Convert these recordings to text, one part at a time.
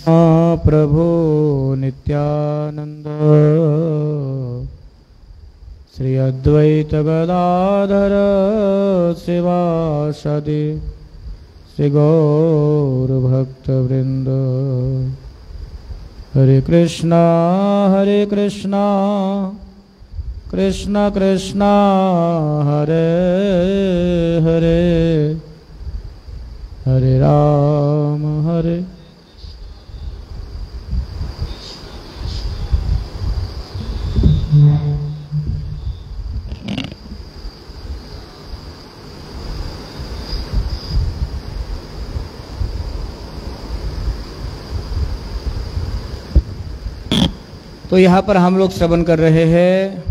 प्रभु नित्यानंद श्री अद्वैत गदाधर शिवासादि श्री गौर भक्त वृंद। हरे कृष्णा कृष्ण कृष्ण हरे हरे, हरे राम हरे। तो यहाँ पर हम लोग श्रवण कर रहे हैं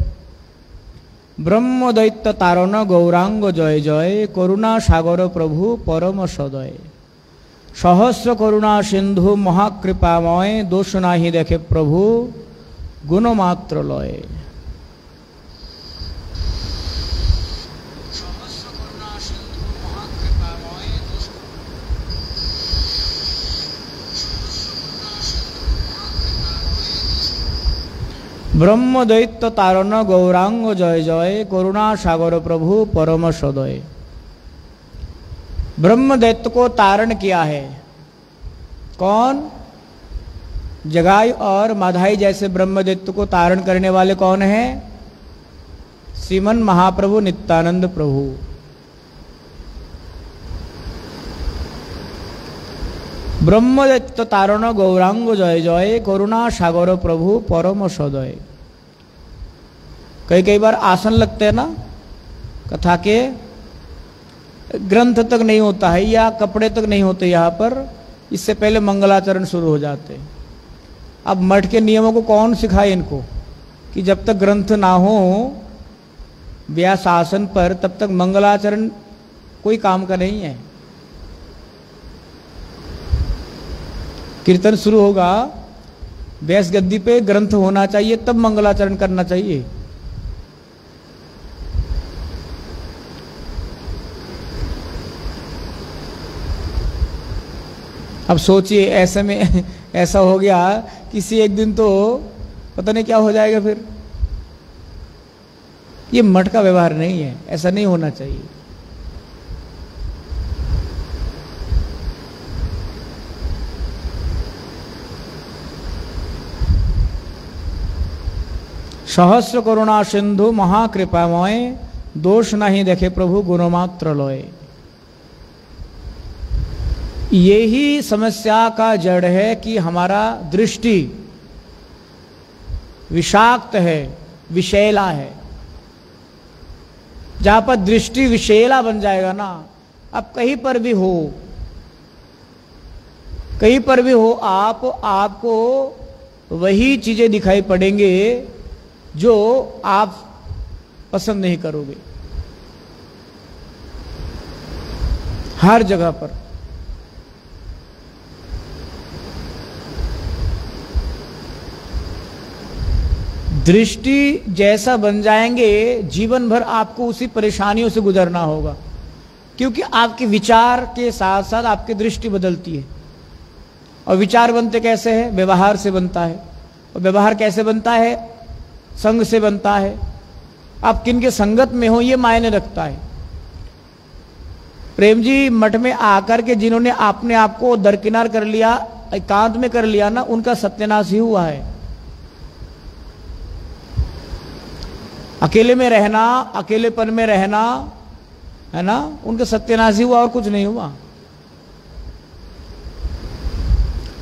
ब्रह्म दैत्य तारण गौरांग जय जय, करुणा सागर प्रभु परम सदय। सहस्र करुणा सिंधु महाकृपामय, दोष नाही देखे प्रभु गुण मात्र लय। ब्रह्म दैत्य तारण गौरांग जय जय, करुणा सागर प्रभु परम सदय। ब्रह्म दैत्य को तारण किया है कौन? जगाई और माधाई जैसे ब्रह्म दैत्य को तारण करने वाले कौन है? श्रीमन महाप्रभु नित्यानंद प्रभु। ब्रह्म दैत्य तारण गौरांग जय जय, करुणा सागर प्रभु परम सदय। कई बार आसन लगते हैं ना कथा के, ग्रंथ तक नहीं होता है या कपड़े तक नहीं होते यहाँ पर, इससे पहले मंगलाचरण शुरू हो जाते हैं। अब मठ के नियमों को कौन सिखाए इनको कि जब तक ग्रंथ ना हो व्यास आसन पर तब तक मंगलाचरण कोई काम का नहीं है। कीर्तन शुरू होगा, व्यास गद्दी पे ग्रंथ होना चाहिए तब मंगलाचरण करना चाहिए। अब सोचिए ऐसे में ऐसा हो गया किसी एक दिन तो पता नहीं क्या हो जाएगा फिर। ये मठ का व्यवहार नहीं है, ऐसा नहीं होना चाहिए। सहस्र करुणा सिंधु महाकृपामय, दोष नहीं देखे प्रभु गुण मात्र लय। यही समस्या का जड़ है कि हमारा दृष्टि विषाक्त है, विषैला है। जहां पर दृष्टि विषैला बन जाएगा ना, अब कहीं पर भी हो आपको वही चीजें दिखाई पड़ेंगे जो आप पसंद नहीं करोगे। हर जगह पर दृष्टि जैसा बन जाएंगे, जीवन भर आपको उसी परेशानियों से गुजरना होगा, क्योंकि आपके विचार के साथ साथ आपकी दृष्टि बदलती है। और विचार बनते कैसे हैं? व्यवहार से बनता है। और व्यवहार कैसे बनता है? संग से बनता है। आप किन के संगत में हो ये मायने रखता है। प्रेम जी मठ में आकर के जिन्होंने अपने आप को दरकिनार कर लिया, एकांत में कर लिया ना, उनका सत्यानाश ही हुआ है। अकेले में रहना, अकेलेपन में रहना है ना, उनका सत्यानाश ही हुआ और कुछ नहीं हुआ।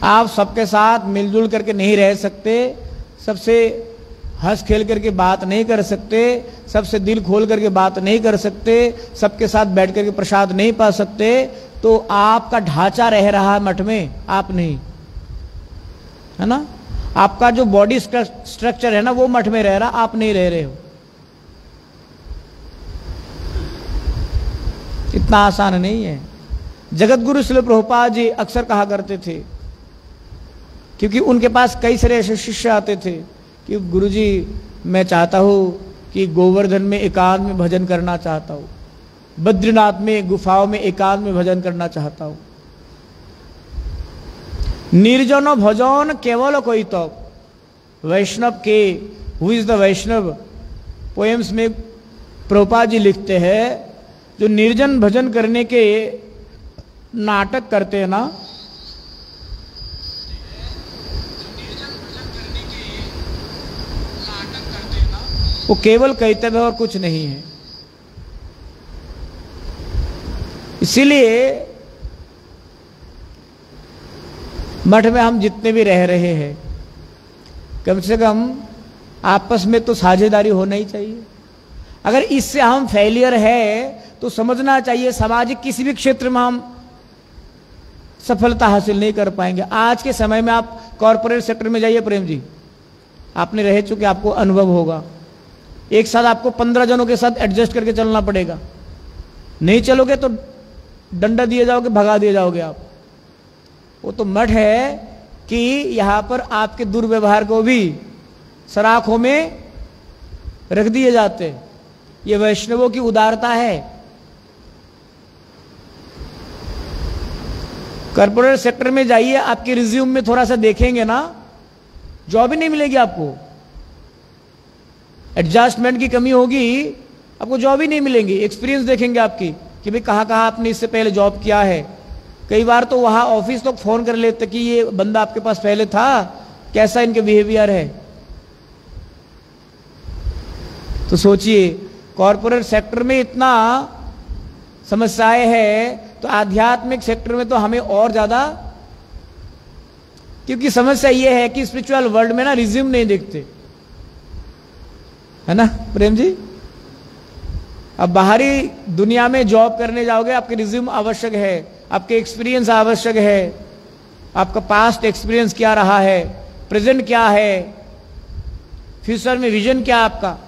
आप सबके साथ मिलजुल करके नहीं रह सकते, सबसे हंस खेल करके बात नहीं कर सकते, सबसे दिल खोल करके बात नहीं कर सकते, सबके साथ बैठ करके प्रसाद नहीं पा सकते, तो आपका ढांचा रह रहा है मठ में, आप नहीं, है ना। आपका जो बॉडी स्ट्रक्चर है ना वो मठ में रह रहा, आप नहीं रह रहे हो। इतना आसान नहीं है। जगत गुरु श्रील प्रभुपाद जी अक्सर कहा करते थे, क्योंकि उनके पास कई सारे ऐसे शिष्य आते थे कि गुरुजी मैं चाहता हूँ कि गोवर्धन में एकांत में भजन करना चाहता हूँ, बद्रीनाथ में गुफाओं में एकांत में भजन करना चाहता हूँ। निर्जन भजन केवल कोई तो वैष्णव के, who is the Vaishnav, poems में प्रभुपाद जी लिखते हैं जो निर्जन भजन करने के नाटक करते हैं ना, वो केवल कैतव है और कुछ नहीं है। इसीलिए मठ में हम जितने भी रह रहे हैं, कम से कम आपस में तो साझेदारी होना ही चाहिए। अगर इससे हम फेलियर है तो समझना चाहिए सामाजिक किसी भी क्षेत्र में हम सफलता हासिल नहीं कर पाएंगे। आज के समय में आप कॉरपोरेट सेक्टर में जाइए प्रेम जी, आपने रह चुके, आपको अनुभव होगा। एक साथ आपको 15 जनों के साथ एडजस्ट करके चलना पड़ेगा, नहीं चलोगे तो डंडा दिए जाओगे, भगा दिए जाओगे आप। वो तो मठ है कि यहां पर आपके दुर्व्यवहार को भी सराखों में रख दिए जाते। ये वैष्णवों की उदारता है। कॉर्पोरेट सेक्टर में जाइए, आपके रिज्यूम में थोड़ा सा देखेंगे ना, जॉब ही नहीं मिलेगी आपको। एडजस्टमेंट की कमी होगी, आपको जॉब ही नहीं मिलेंगी। एक्सपीरियंस देखेंगे आपकी कि भाई कहाँ कहाँ आपने इससे पहले जॉब किया है। कई बार तो वहां ऑफिस तो फोन कर लेते कि ये बंदा आपके पास पहले था, कैसा इनके बिहेवियर है। तो सोचिए, कॉर्पोरेट सेक्टर में इतना समस्याएं हैं, तो आध्यात्मिक सेक्टर में तो हमें और ज्यादा, क्योंकि समस्या ये है कि स्पिरिचुअल वर्ल्ड में ना रिज्यूम नहीं देखते, है ना प्रेम जी। अब बाहरी दुनिया में जॉब करने जाओगे, आपके रिज्यूम आवश्यक है, आपके एक्सपीरियंस आवश्यक है, आपका पास्ट एक्सपीरियंस क्या रहा है, प्रेजेंट क्या है, फ्यूचर में विजन क्या आपका।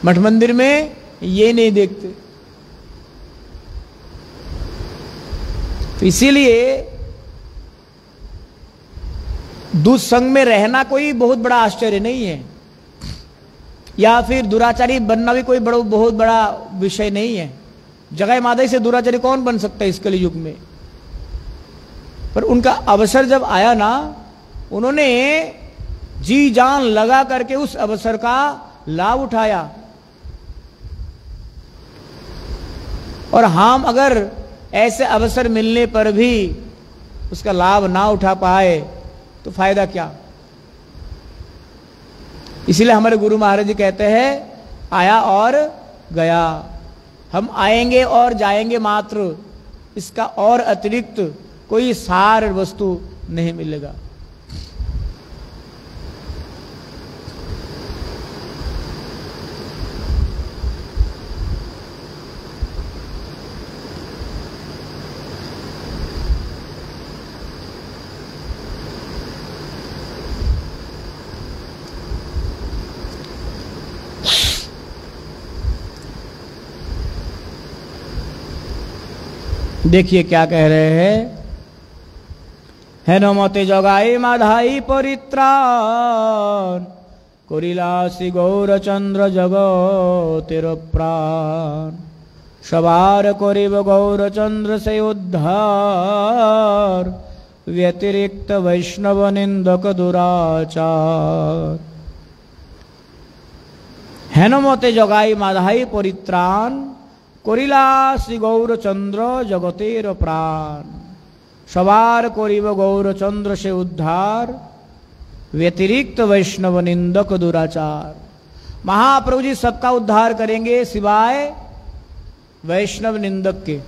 मठ मंदिर में ये नहीं देखते। तो इसीलिए दुस्संग में रहना कोई बहुत बड़ा आश्चर्य नहीं है, या फिर दुराचारी बनना भी कोई बहुत बड़ा विषय नहीं है। जगह मादई से दुराचारी कौन बन सकता है इस कली युग में। पर उनका अवसर जब आया ना, उन्होंने जी जान लगा करके उस अवसर का लाभ उठाया। और हम अगर ऐसे अवसर मिलने पर भी उसका लाभ ना उठा पाए तो फायदा क्या। इसीलिए हमारे गुरु महाराज जी कहते हैं, आया और गया। हम आएंगे और जाएंगे मात्र, इसका और अतिरिक्त कोई सार वस्तु नहीं मिलेगा। देखिए क्या कह रहे हैं, है न मते जगाई माधाई परित्राण, करिलासी गौरचंद्र जगतेर प्राण, सवार करिब गौरचंद्र से उद्धार, व्यतिरिक्त वैष्णव निंदक दुराचार। है न मते जगाई माधाई परित्राण, करिला श्री गौरचंद्र जगतेर प्राण, सवार करिब गौरचंद्र से उद्धार, व्यतिरिक्त वैष्णव निंदक दुराचार। महाप्रभु जी सबका उद्धार करेंगे सिवाय वैष्णव निंदक के।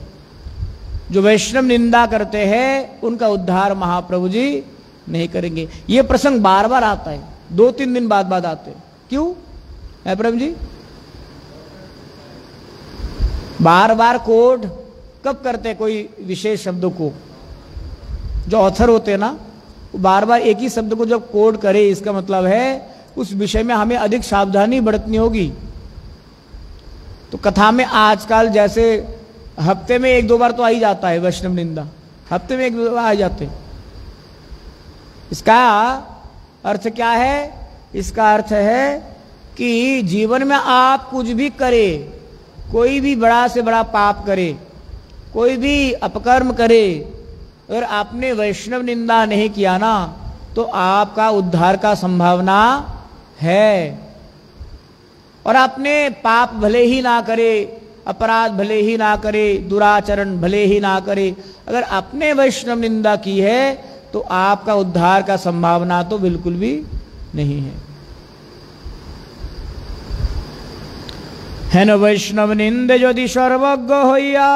जो वैष्णव निंदा करते हैं उनका उद्धार महाप्रभु जी नहीं करेंगे। ये प्रसंग बार बार आता है, 2-3 दिन बाद आते हैं। क्यों है प्रभु जी? बार बार कोड कब करते कोई विशेष शब्दों को? जो ऑथर होते हैं ना, वो बार बार एक ही शब्द को जब कोड करे, इसका मतलब है उस विषय में हमें अधिक सावधानी बरतनी होगी। तो कथा में आजकल जैसे हफ्ते में 1-2 बार तो आ ही जाता है वैष्णव निंदा, हफ्ते में 1-2 बार आ जाते हैं। इसका अर्थ क्या है? इसका अर्थ है कि जीवन में आप कुछ भी करें, कोई भी बड़ा से बड़ा पाप करे, कोई भी अपकर्म करे, अगर आपने वैष्णव निंदा नहीं किया ना तो आपका उद्धार का संभावना है। और आपने पाप भले ही ना करे, अपराध भले ही ना करे, दुराचरण भले ही ना करे, अगर आपने वैष्णव निंदा की है तो आपका उद्धार का संभावना तो बिल्कुल भी नहीं है न। वैष्णव निंदे यदि सर्वज्ञ हइया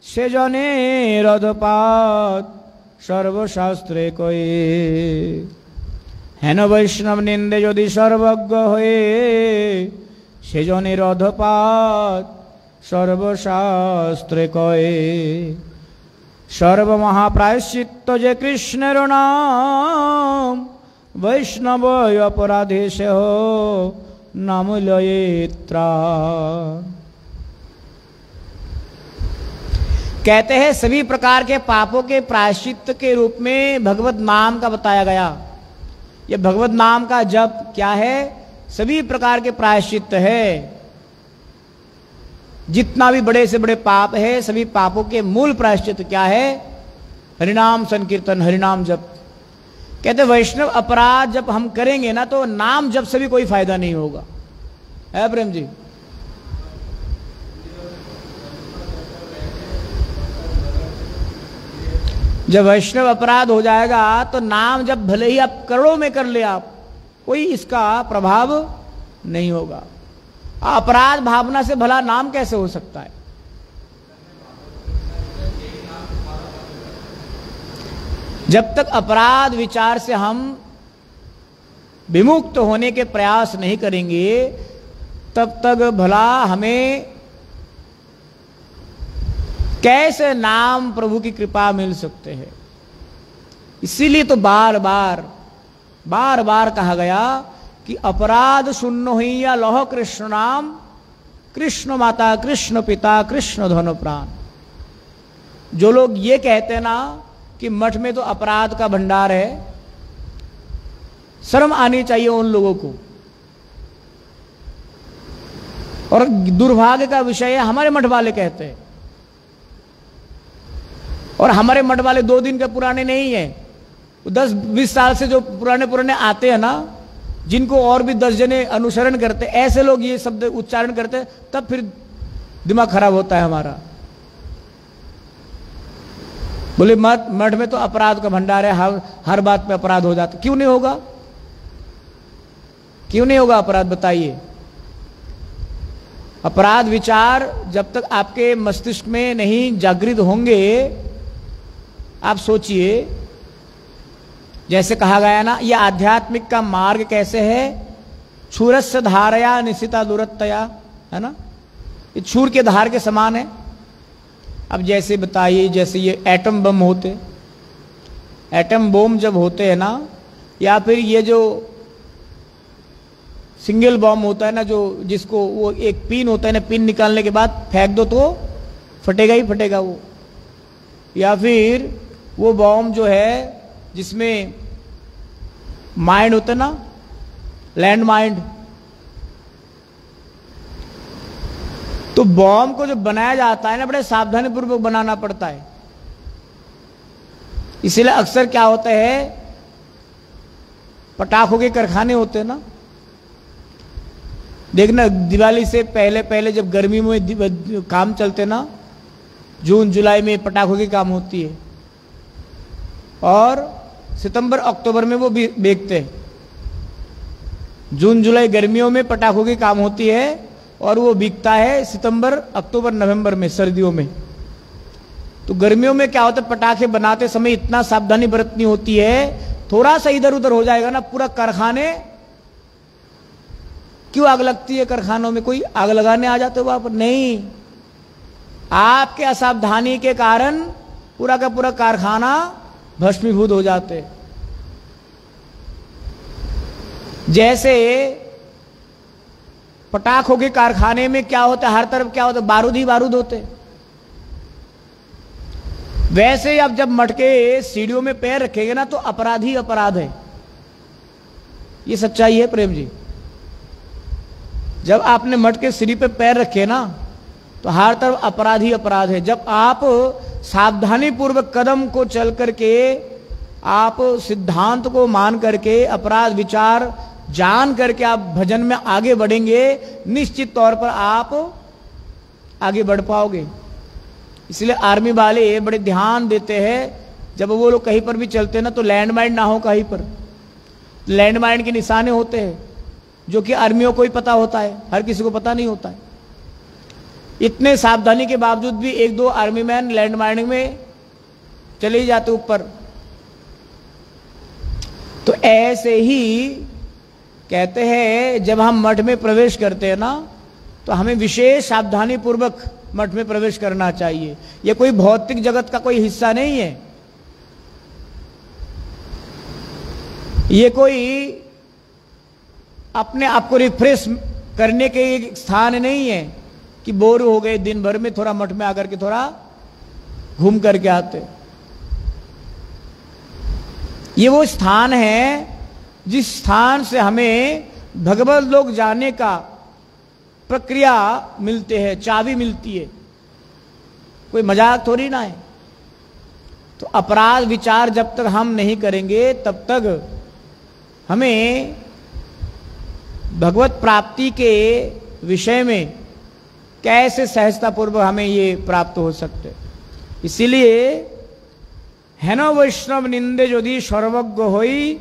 से जने रधपात सर्वशास्त्रे कहे। हेन वैष्णव निंदे यदि सर्वज्ञ हये से जने रधपात सर्वशास्त्रे कहे। सर्व महाप्रायश्चित्त जे कृष्णेर नाम वैष्णव अपराधे से हो नाम लये त्राण। कहते हैं सभी प्रकार के पापों के प्रायश्चित्त के रूप में भगवत नाम का बताया गया। यह भगवत नाम का जप क्या है? सभी प्रकार के प्रायश्चित्त है। जितना भी बड़े से बड़े पाप है सभी पापों के मूल प्रायश्चित्त क्या है? हरिनाम संकीर्तन, हरिनाम जप। कहते वैष्णव अपराध जब हम करेंगे ना तो नाम जप से भी कोई फायदा नहीं होगा, है प्रेम जी? जब वैष्णव अपराध हो जाएगा तो नाम जब भले ही आप करोड़ों में कर ले आप, कोई इसका प्रभाव नहीं होगा। अपराध भावना से भला नाम कैसे हो सकता है? जब तक अपराध विचार से हम विमुक्त होने के प्रयास नहीं करेंगे तब तक भला हमें कैसे नाम प्रभु की कृपा मिल सकते हैं। इसीलिए तो बार बार कहा गया कि अपराध शून्य हुईया लौह कृष्ण नाम, कृष्ण माता कृष्ण पिता कृष्ण धन प्राण। जो लोग ये कहते हैं ना कि मठ में तो अपराध का भंडार है, शर्म आनी चाहिए उन लोगों को। और दुर्भाग्य का विषय है हमारे मठ वाले कहते हैं, और हमारे मठ वाले 2 दिन के पुराने नहीं है, 10-20 साल से जो पुराने आते हैं ना, जिनको और भी 10 जने अनुसरण करते, ऐसे लोग ये शब्द उच्चारण करते, तब फिर दिमाग खराब होता है हमारा। बोले मठ में तो अपराध का भंडार है, हर बात पे अपराध हो जाता। क्यों नहीं होगा? क्यों नहीं होगा अपराध? बताइए। अपराध विचार जब तक आपके मस्तिष्क में नहीं जागृत होंगे, आप सोचिए, जैसे कहा गया ना, यह आध्यात्मिक का मार्ग कैसे है? छूरस्य धारया निशिता दूरतया, है ना? ये छूर के धार के समान है। अब जैसे बताइए, जैसे ये एटम बम होते, एटम बम जब होते हैं ना, या फिर ये जो सिंगल बम होता है ना, जो जिसको वो एक पिन होता है ना, पिन निकालने के बाद फेंक दो तो फटेगा ही फटेगा वो। या फिर वो बम जो है जिसमें माइंड होता है ना, लैंड माइंड, तो बम को जो बनाया जाता है ना, बड़े सावधानी पूर्वक बनाना पड़ता है। इसीलिए अक्सर क्या होता है, पटाखों के कारखाने होते हैं ना, देखना दिवाली से पहले पहले जब गर्मी में काम चलते ना, जून जुलाई में पटाखों की काम होती है, और सितंबर अक्टूबर में वो बेचते हैं। जून जुलाई गर्मियों में पटाखों की काम होती है और वो बिकता है सितंबर अक्टूबर नवंबर में, सर्दियों में। तो गर्मियों में क्या होता है, पटाखे बनाते समय इतना सावधानी बरतनी होती है, थोड़ा सा इधर उधर हो जाएगा ना, पूरा कारखाने। क्यों आग लगती है कारखानों में? कोई आग लगाने आ जाते हो वहां पर? नहीं, आपके असावधानी के कारण पूरा का पूरा कारखाना भस्मीभूत हो जाते। जैसे पटाखों के कारखाने में क्या होता है, हर तरफ क्या होता है, बारूद ही बारूद होते। वैसे अब जब मटके सीढ़ियों में पैर रखेंगे ना तो अपराध ही अपराध है। ये सच्चाई है प्रेम जी। जब आपने मटके सीढ़ी पे पैर रखे ना तो हर तरफ अपराध ही अपराध है। जब आप सावधानी पूर्वक कदम को चल करके आप सिद्धांत को मान करके अपराध विचार जान करके आप भजन में आगे बढ़ेंगे, निश्चित तौर पर आप आगे बढ़ पाओगे। इसलिए आर्मी वाले बड़े ध्यान देते हैं, जब वो लोग कहीं पर भी चलते हैं ना तो लैंडमाइन ना हो कहीं पर। लैंडमाइन के निशाने होते हैं जो कि आर्मियों को ही पता होता है, हर किसी को पता नहीं होता है। इतने सावधानी के बावजूद भी एक दो आर्मी मैन लैंडमाइन में चले ही जाते ऊपर। तो ऐसे ही कहते हैं जब हम मठ में प्रवेश करते हैं ना तो हमें विशेष सावधानी पूर्वक मठ में प्रवेश करना चाहिए। यह कोई भौतिक जगत का कोई हिस्सा नहीं है, ये कोई अपने आप को रिफ्रेश करने के स्थान नहीं है कि बोर हो गए दिन भर में, थोड़ा मठ में आकर के थोड़ा घूम करके आते। ये वो स्थान है जिस स्थान से हमें भगवत लोक जाने का प्रक्रिया मिलते हैं, चाबी मिलती है, कोई मजाक थोड़ी ना है। तो अपराध विचार जब तक हम नहीं करेंगे तब तक हमें भगवत प्राप्ति के विषय में कैसे सहजतापूर्वक हमें ये प्राप्त हो सकते। इसीलिए हेन वैष्णव निंदे यदि सर्वज्ञ होई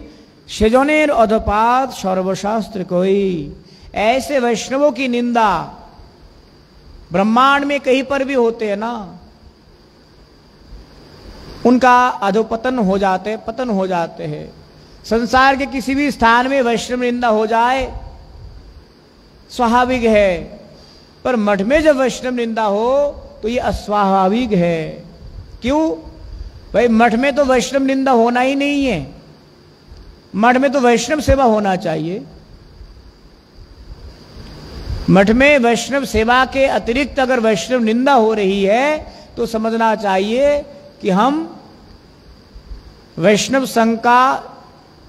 सेजनेर अधपात सर्वशास्त्र कोई। ऐसे वैष्णवों की निंदा ब्रह्मांड में कहीं पर भी होते हैं ना, उनका अधोपतन हो जाते, पतन हो जाते हैं। संसार के किसी भी स्थान में वैष्णव निंदा हो जाए स्वाभाविक है, पर मठ में जब वैष्णव निंदा हो तो ये अस्वाभाविक है। क्यों भाई? मठ में तो वैष्णव निंदा होना ही नहीं है, मठ में तो वैष्णव सेवा होना चाहिए। मठ में वैष्णव सेवा के अतिरिक्त अगर वैष्णव निंदा हो रही है तो समझना चाहिए कि हम वैष्णव संघ का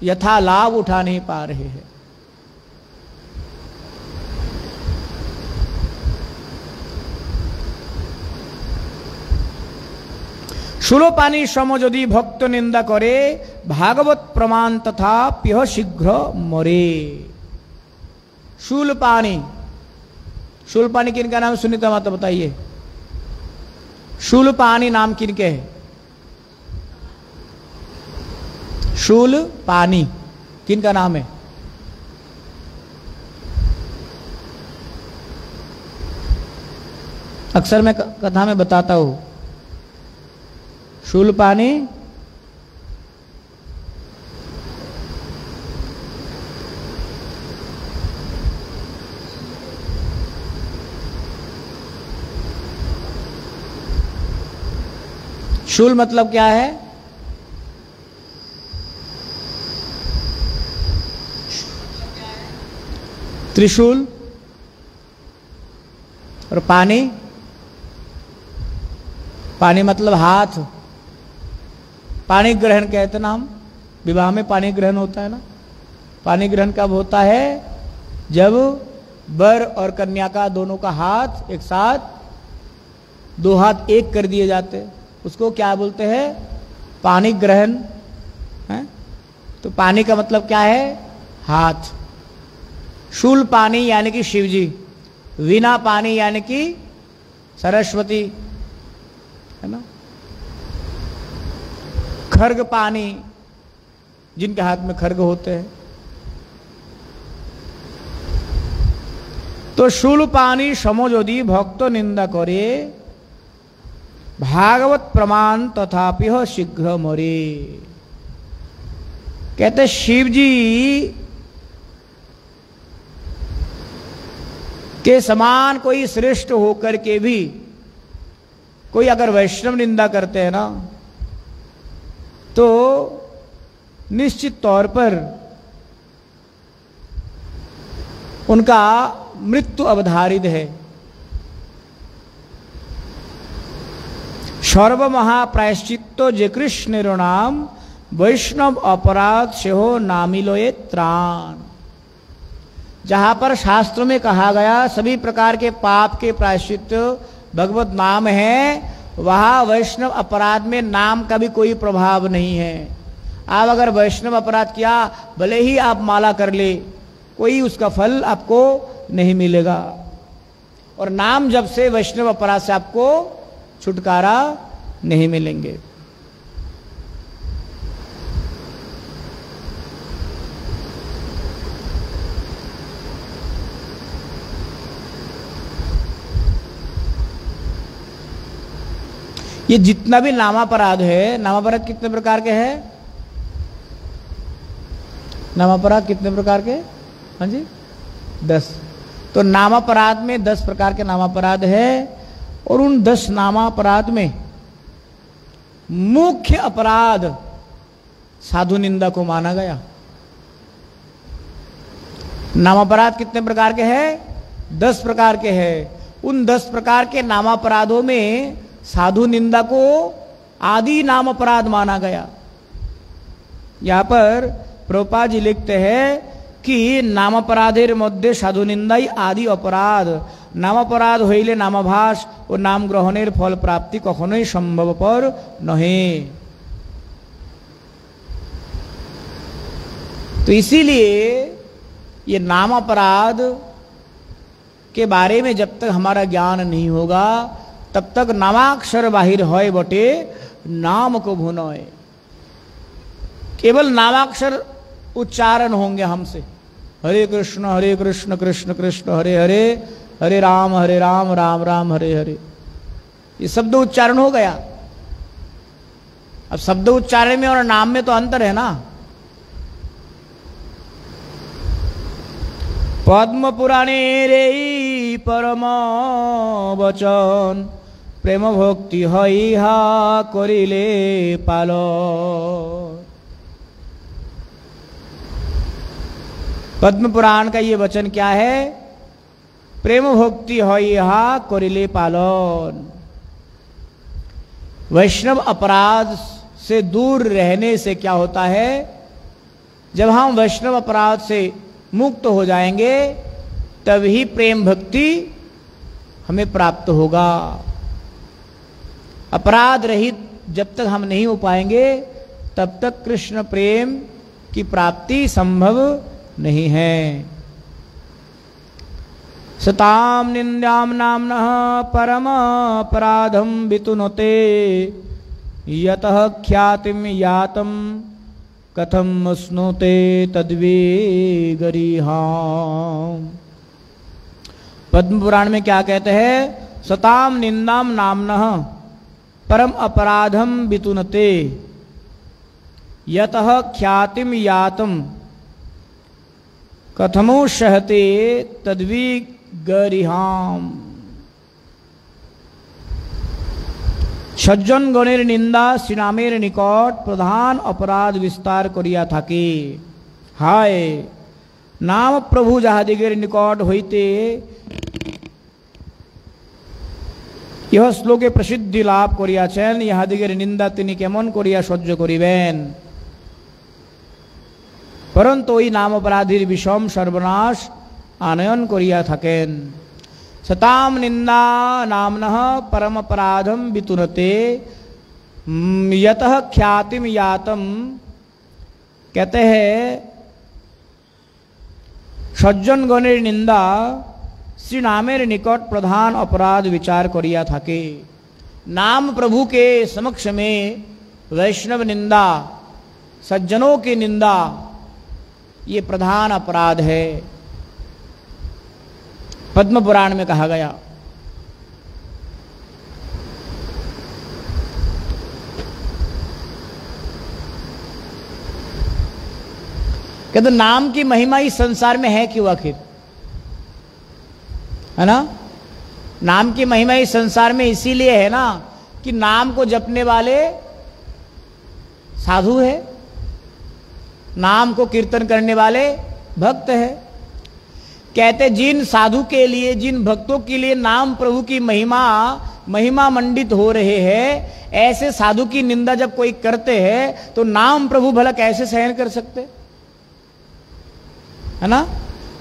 यथा लाभ उठा नहीं पा रहे हैं। शूलपानी सम यदि भक्त निंदा करे भागवत प्रमाण तथा प्यह शीघ्र मरे। शूलपानी, शूलपानी किनका नाम? सुनीता माता बताइए, शूलपानी नाम किनके है? शूलपानी किनका नाम है? अक्सर मैं कथा में बताता हूं, शूलपानी शूल मतलब क्या है? त्रिशूल। और पानी, पानी मतलब हाथ। पानी ग्रहण कहते ना हम, विवाह में पानी ग्रहण होता है ना। पानी ग्रहण कब होता है? जब वर और कन्या का दोनों का हाथ एक साथ, दो हाथ एक कर दिए जाते, उसको क्या बोलते हैं? पानी ग्रहण है। तो पानी का मतलब क्या है? हाथ। शूल पानी यानी कि शिव जी, वीणा पानी यानी कि सरस्वती, है ना। खर्ग पानी, जिनके हाथ में खर्ग होते हैं। तो शूल पानी समो यदि भक्त निंदा करे भागवत प्रमाण तथापि शीघ्र मरे। कहते शिव जी के समान कोई श्रेष्ठ होकर के भी कोई अगर वैष्णव निंदा करते हैं ना तो निश्चित तौर पर उनका मृत्यु अवधारित है। सर्व महाप्रायश्चित्तो जे कृष्ण नाम वैष्णव अपराध से हो नामिलोए त्राण। जहां पर शास्त्र में कहा गया सभी प्रकार के पाप के प्रायश्चित भगवत नाम है, वहां वैष्णव अपराध में नाम का भी कोई प्रभाव नहीं है। आप अगर वैष्णव अपराध किया, भले ही आप माला कर ले, कोई उसका फल आपको नहीं मिलेगा। और नाम जब से वैष्णव अपराध से आपको छुटकारा नहीं मिलेंगे। ये जितना भी नामापराध है, नामापराध कितने प्रकार के हैं? नामापराध कितने प्रकार के? हाँ जी, 10। तो नामापराध में 10 प्रकार के नामापराध है। और उन 10 नामापराध में मुख्य अपराध साधु निंदा को माना गया। नामापराध कितने प्रकार के हैं? 10 प्रकार के हैं। उन 10 प्रकार के नामापराधों में साधु निंदा को आदि नाम अपराध माना गया। यहां पर प्रभुपाद जी लिखते हैं कि नामापराधेर मध्य साधु निंदाई आदि अपराध। नामापराध हইলে नामाभास और नाम ग्रहणेर फल प्राप्ति कखनोई सम्भवपर नहे। तो इसीलिए ये नामापराध के बारे में जब तक हमारा ज्ञान नहीं होगा, तब तक नामाक्षर बाहिर होय बटे नाम को भुनोय। केवल नामाक्षर उच्चारण होंगे हमसे, हरे कृष्ण कृष्ण कृष्ण हरे हरे, हरे राम राम राम हरे हरे। ये शब्द उच्चारण हो गया। अब शब्द उच्चारण में और नाम में तो अंतर है ना। पद्म पुराणे रे परम वचन, प्रेम भक्ति हईहा करिले पालन। पद्म पुराण का ये वचन क्या है? प्रेम भक्ति हईहा करिले पालन। वैष्णव अपराध से दूर रहने से क्या होता है? जब हम वैष्णव अपराध से मुक्त हो जाएंगे, तभी प्रेम भक्ति हमें प्राप्त होगा। अपराध रहित जब तक हम नहीं हो पाएंगे, तब तक कृष्ण प्रेम की प्राप्ति संभव नहीं है। सताम निंद्याम नाम्नः परम अपराधम वितुनते, यतः ख्यातिम यातम कथम स्नुते तद्वे गरीहाम। पद्म पुराण में क्या कहते हैं? सताम निंदाम नाम्नः परम अपराधम वितुनते, यतः ख्यातिम यातम कथमो सहते तद्वी गरिहाम। सज्जन गणेर निंदा श्रीनामेर निकट प्रधान अपराध विस्तार करिया थाके। हाय नाम प्रभु जाहादिगेर निकट हईते यह श्लोके प्रसिद्धि लाभ करियाछेन, इहादिगेर निंदा तिनि केमन करिया सह्य करिबेन। परन्तु ओई नाम अपराधीर विषम सर्वनाश आनयन करिया थाकेन। सताम निंदा नामनः परम अपराधम वितुनते, यतः ख्यातिम यातम। कहते हैं सज्जन गणेर निंदा श्री नामेर निकट प्रधान अपराध विचार करिया थाके। नाम प्रभु के समक्ष में वैष्णव निंदा, सज्जनों की निंदा, ये प्रधान अपराध है। पद्म पुराण में कहा गया। कहते नाम की महिमा इस संसार में है क्यों आखिर? है ना? नाम की महिमा इस संसार में इसीलिए है ना कि नाम को जपने वाले साधु है, नाम को कीर्तन करने वाले भक्त है। कहते जिन साधु के लिए, जिन भक्तों के लिए नाम प्रभु की महिमा मंडित हो रहे हैं, ऐसे साधु की निंदा जब कोई करते हैं तो नाम प्रभु भला कैसे सहन कर सकते? है ना?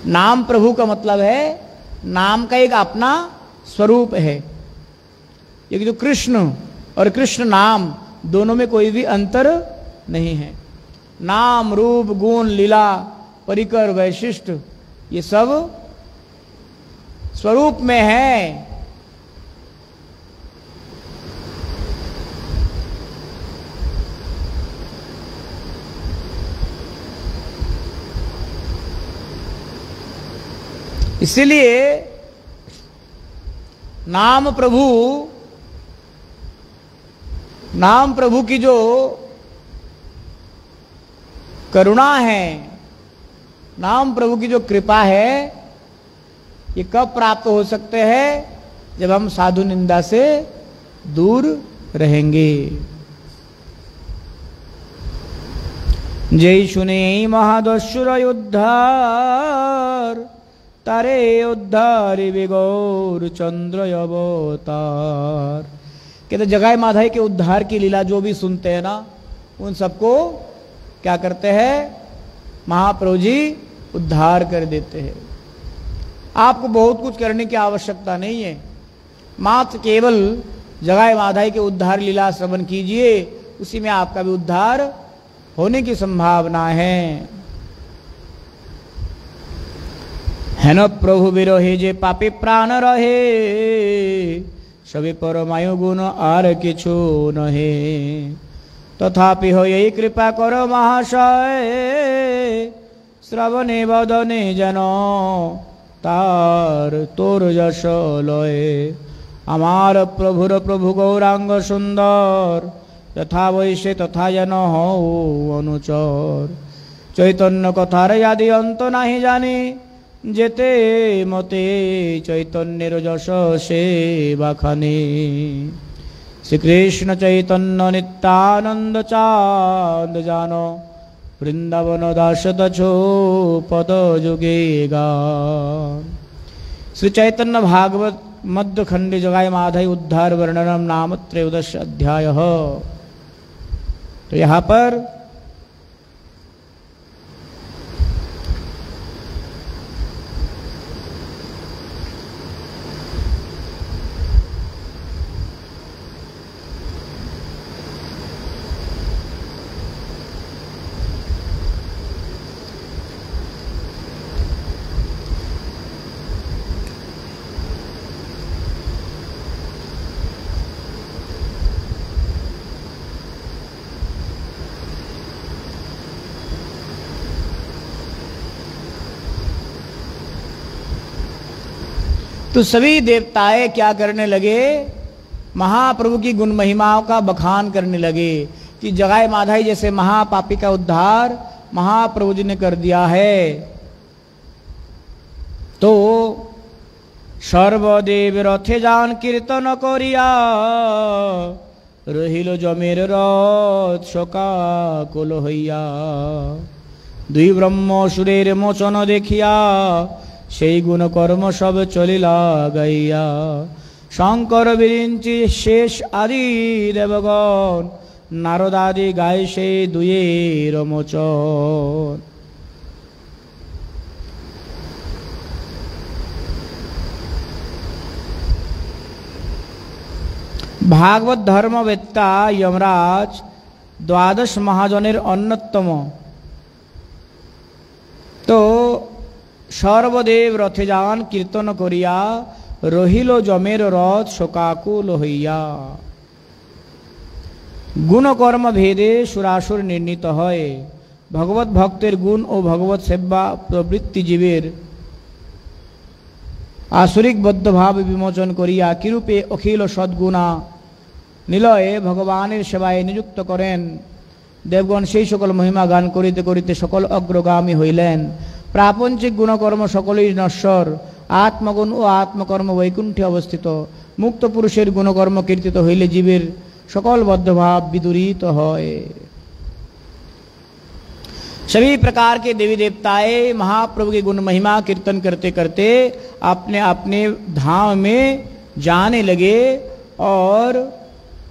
नाम प्रभु का मतलब है नाम का एक अपना स्वरूप है। ये जो कृष्ण और कृष्ण नाम दोनों में कोई भी अंतर नहीं है। नाम रूप गुण लीला परिकर वैशिष्ट ये सब स्वरूप में है। इसीलिए नाम प्रभु की जो करुणा है, नाम प्रभु की जो कृपा है, ये कब प्राप्त हो सकते हैं? जब हम साधु निंदा से दूर रहेंगे। जय सुने महादस्युर उद्धार तारे उद्धार विगौर चंद्र अवतार। कहते जगाई माधाई के उद्धार की लीला जो भी सुनते हैं ना, उन सबको क्या करते हैं? महाप्रभु जी उद्धार कर देते हैं। आपको बहुत कुछ करने की आवश्यकता नहीं है, मात्र केवल जगाई माधाई के उद्धार लीला श्रवण कीजिए, उसी में आपका भी उद्धार होने की संभावना है न प्रभु विरोहे जे पापी प्राण रहे, सभी परमायु गुण आर किछु नहे। तथापि हो यही कृपा करो महाशय, श्रवणे वदने जनो तार तोर यश लय। आमार प्रभुर प्रभु गौरांग सुंदर, यथा वैश्य तथा जन हो अनुचर। चैतन्य कथार यदि अंत नहीं जानी, जेते मते चैतन्यर यश से बखानी। श्री कृष्ण चैतन्य नित्यानंद चांद जानो, वृंदावन दास दछो पद जुगे गान। श्री चैतन्य भागवत मध्य खंड जगाई माधाई उद्धार वर्णनम नाम त्रयोदश अध्याय। तो यहाँ पर तो सभी देवताएं क्या करने लगे? महाप्रभु की गुण महिमाओं का बखान करने लगे कि जगाई माधाई जैसे महापापी का उद्धार महाप्रभु जी ने कर दिया है। तो सर्वदेव रथे जान कीर्तन करिया, रहिल जमेर रथ शोका कुल हइया। दुई ब्रह्म सुरेर मोचन देखिया, সেই গুণ কর্ম সব চলিলা গাইয়া। শঙ্কর বিরিঞ্চি শেষ আদি দেবগণ, নারদ আদি গায় সেই দুয়ের মোচন। ভাগবত ধর্মবেত্তা যমরাজ দ্বাদশ মহাজনের অন্যতম। তো सर्वदेव रथे जान कीर्तन करिया, रहिलो जमेर रथ शोकाकुल हइया। गुण कर्म भेदे सुरासुर निर्णीत है, भगवत भक्तेर गुण और भगवत सेवा प्रवृत्ति जीवेर आसुरिक बद्ध भाव विमोचन करिया किरूपे अखिल सद्गुणा निलये भगवानेर सेवाय नियुक्त करें। देवगण सेई सकल महिमा गान करिते करिते सकल अग्रगामी हइलेन। प्रापंचिक गुणकर्म सकलेই नश्वर, आत्मगुण ও आत्मकर्म वैकुंठे अवस्थित। मुक्त पुरुषेर गुणकर्म कीर्तित हইলে जीवेर सकल बद्धभाव विदूरित है। सभी प्रकार के देवी देवताएं महाप्रभु की गुण महिमा कीर्तन करते करते अपने अपने धाम में जाने लगे और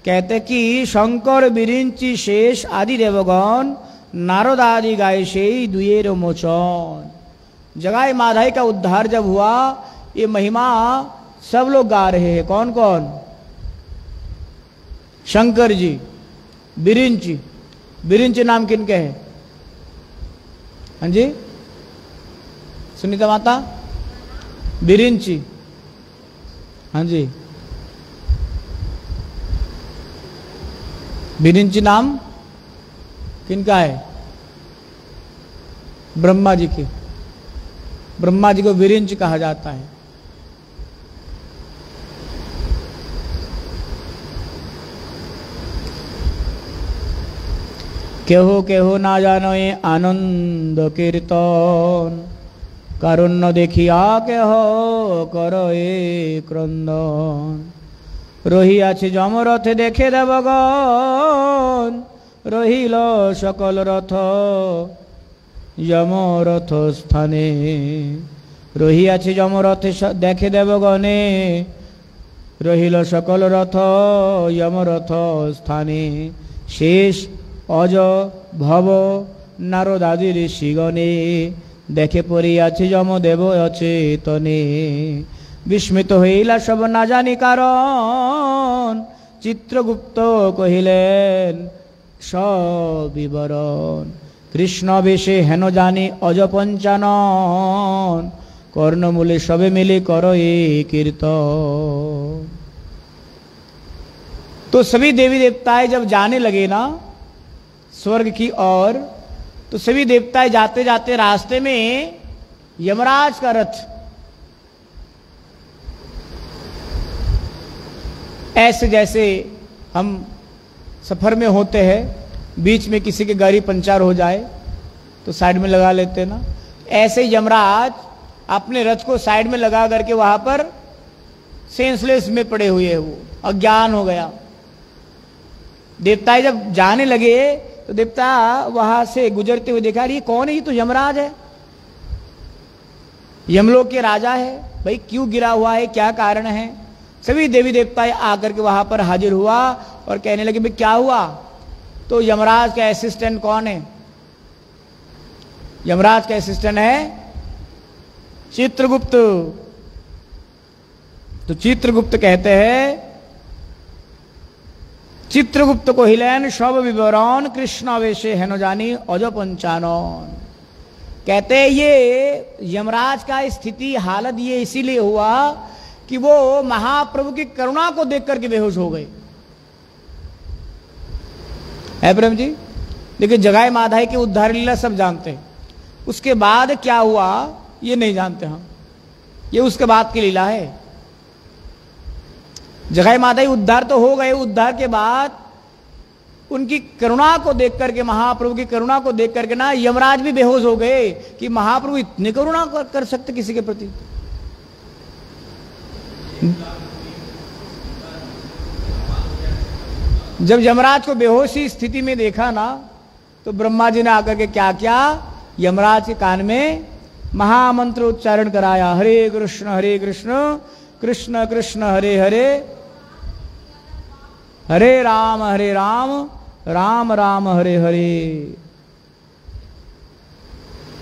कहते कि शंकर बिरिंची शेष आदि देवगण नारद आदि गाय से दुएर मोचन। जगाई माधाई का उद्धार जब हुआ, ये महिमा सब लोग गा रहे हैं। कौन कौन? शंकर जी, बिरिंच। बिरिंच नाम किनके है? हाँ जी, सुनीता माता, बिरिंची। हाँ जी, बिरिंची नाम किनका है? ब्रह्मा जी के। ब्रह्मा जी को विरिंच कहा जाता है। केहो केहो ना जानो ये आनंद कीर्तन, कारुण्य देखिया केहो करो ए क्रंदन। रहियाछि जमरथे देखे देवगण, रहिल सकल रथ यमरथ स्थाने। रहियाछि जमरथे देखे देवगणे, रहिल सकल रथ यमरथ स्थाने। शेष अज भव नारदादि ऋषिगणे, देखे पड़ियाछि यमदेव अचेतने। विस्मित हইলা सब ना जानी कारण, चित्रगुप्त कहिलेन सविवरण। कृष्ण वेशे हेन जानी अज पंचानन, कर्णमूले सबे मिले करो ये कीर्तन। तो सभी देवी देवताएं जब जाने लगे ना स्वर्ग की ओर, तो सभी देवताएं जाते जाते रास्ते में यमराज का रथ ऐसे जैसे हम सफर में होते हैं, बीच में किसी की गाड़ी पंचर हो जाए तो साइड में लगा लेते ना, ऐसे यमराज अपने रथ को साइड में लगा करके वहां पर सेंसलेस में पड़े हुए हैं, वो अज्ञान हो गया। देवताएं जब जाने लगे तो देवता वहां से गुजरते हुए देखा, ये कौन है? ये तो यमराज है, यमलोक के राजा है। भाई क्यों गिरा हुआ है, क्या कारण है? सभी देवी देवताएं आकर के वहां पर हाजिर हुआ और कहने लगे भाई क्या हुआ? तो यमराज का असिस्टेंट कौन है? यमराज का असिस्टेंट है चित्रगुप्त। तो चित्रगुप्त कहते हैं, चित्रगुप्त को हिलेन सब विवरण, कृष्ण वेशे हेनो जानी अज पंचानन। कहते हैं ये यमराज का स्थिति हालत ये इसीलिए हुआ कि वो महाप्रभु की करुणा को देख करके बेहोश हो गए। है प्रेम जी? देखिए जगाई माधाई की उद्धार लीला सब जानते हैं, उसके बाद क्या हुआ ये नहीं जानते हम, ये उसके बाद की लीला है। जगाई माधाई उद्धार तो हो गए, उद्धार के बाद उनकी करुणा को देख करके, महाप्रभु की करुणा को देख करके ना यमराज भी बेहोश हो गए कि महाप्रभु इतनी करुणा कर सकते किसी के प्रति। जब यमराज को बेहोशी स्थिति में देखा ना, तो ब्रह्मा जी ने आकर के क्या किया, यमराज के कान में महामंत्र उच्चारण कराया, हरे कृष्ण कृष्ण कृष्ण हरे हरे, हरे राम राम राम हरे हरे।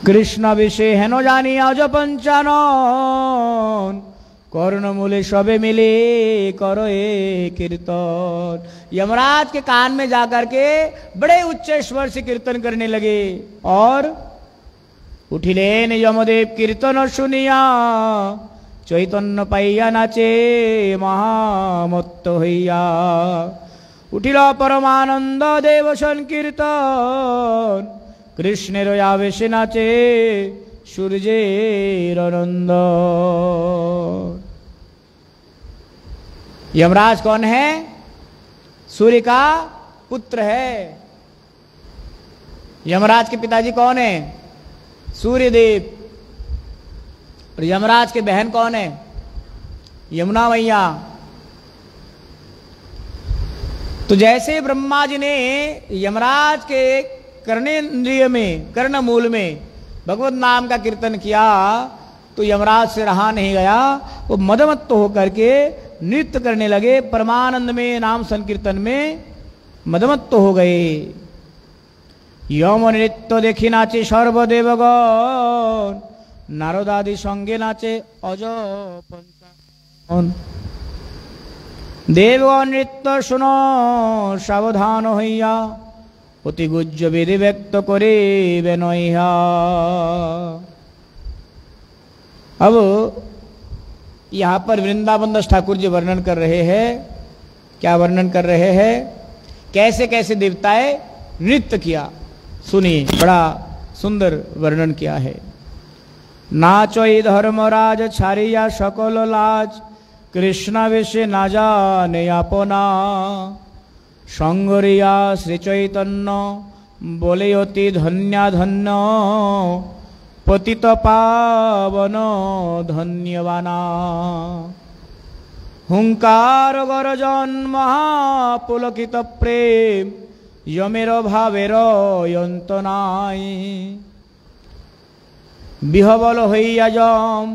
कृष्ण विषे हेनो जानी अज पंचानन, कर्णमूले सबे मिले करो ए कीर्तन। यमराज के कान में जाकर के बड़े उच्च स्वर से कीर्तन करने लगे और उठिलेन यमदेव कीर्तन सुनिया, चैतन्य पाइया नाचे महामत्त हइया। उठिल परमानंद देव संकीर्तन, कृष्णेर आवेशे नाचे सूर्येर आनंद। यमराज कौन है? सूर्य का पुत्र है। यमराज के पिताजी कौन है? सूर्यदेव। और यमराज के बहन कौन है? यमुना मैया। तो जैसे ब्रह्मा जी ने यमराज के कर्णेंद्रिय में, कर्णमूल में भगवत नाम का कीर्तन किया, तो यमराज से रहा नहीं गया, वो मदमत्त होकर के नृत्य करने लगे, परमानंद में नाम संकीर्तन में मदमत्त हो गए। यम नृत्य देखी नाचे सर्वदेवगण, नारदादि संगे नाचे अज पंचानन। देवगण नृत्य सुनो सावधान हইয়া অতি গুজ্জ বিধি ব্যক্ত করে বেনইয়া। अब यहाँ पर वृंदावन दास ठाकुर जी वर्णन कर रहे हैं। क्या वर्णन कर रहे हैं? कैसे कैसे देवताएं नृत्य किया, सुनिए, बड़ा सुंदर वर्णन किया है। नाचई धर्मराज छाड़िया सकल लाज, कृष्णा वेशे ना जाने अपना, संगरिया श्री चैतन्य बोले अति धन्या धन्य, पतित पावन धन्यवाना। हुंकार गरजन महापुलकित प्रेम, यमेर भावेर यंत नाई, बिहबल हইয়া जम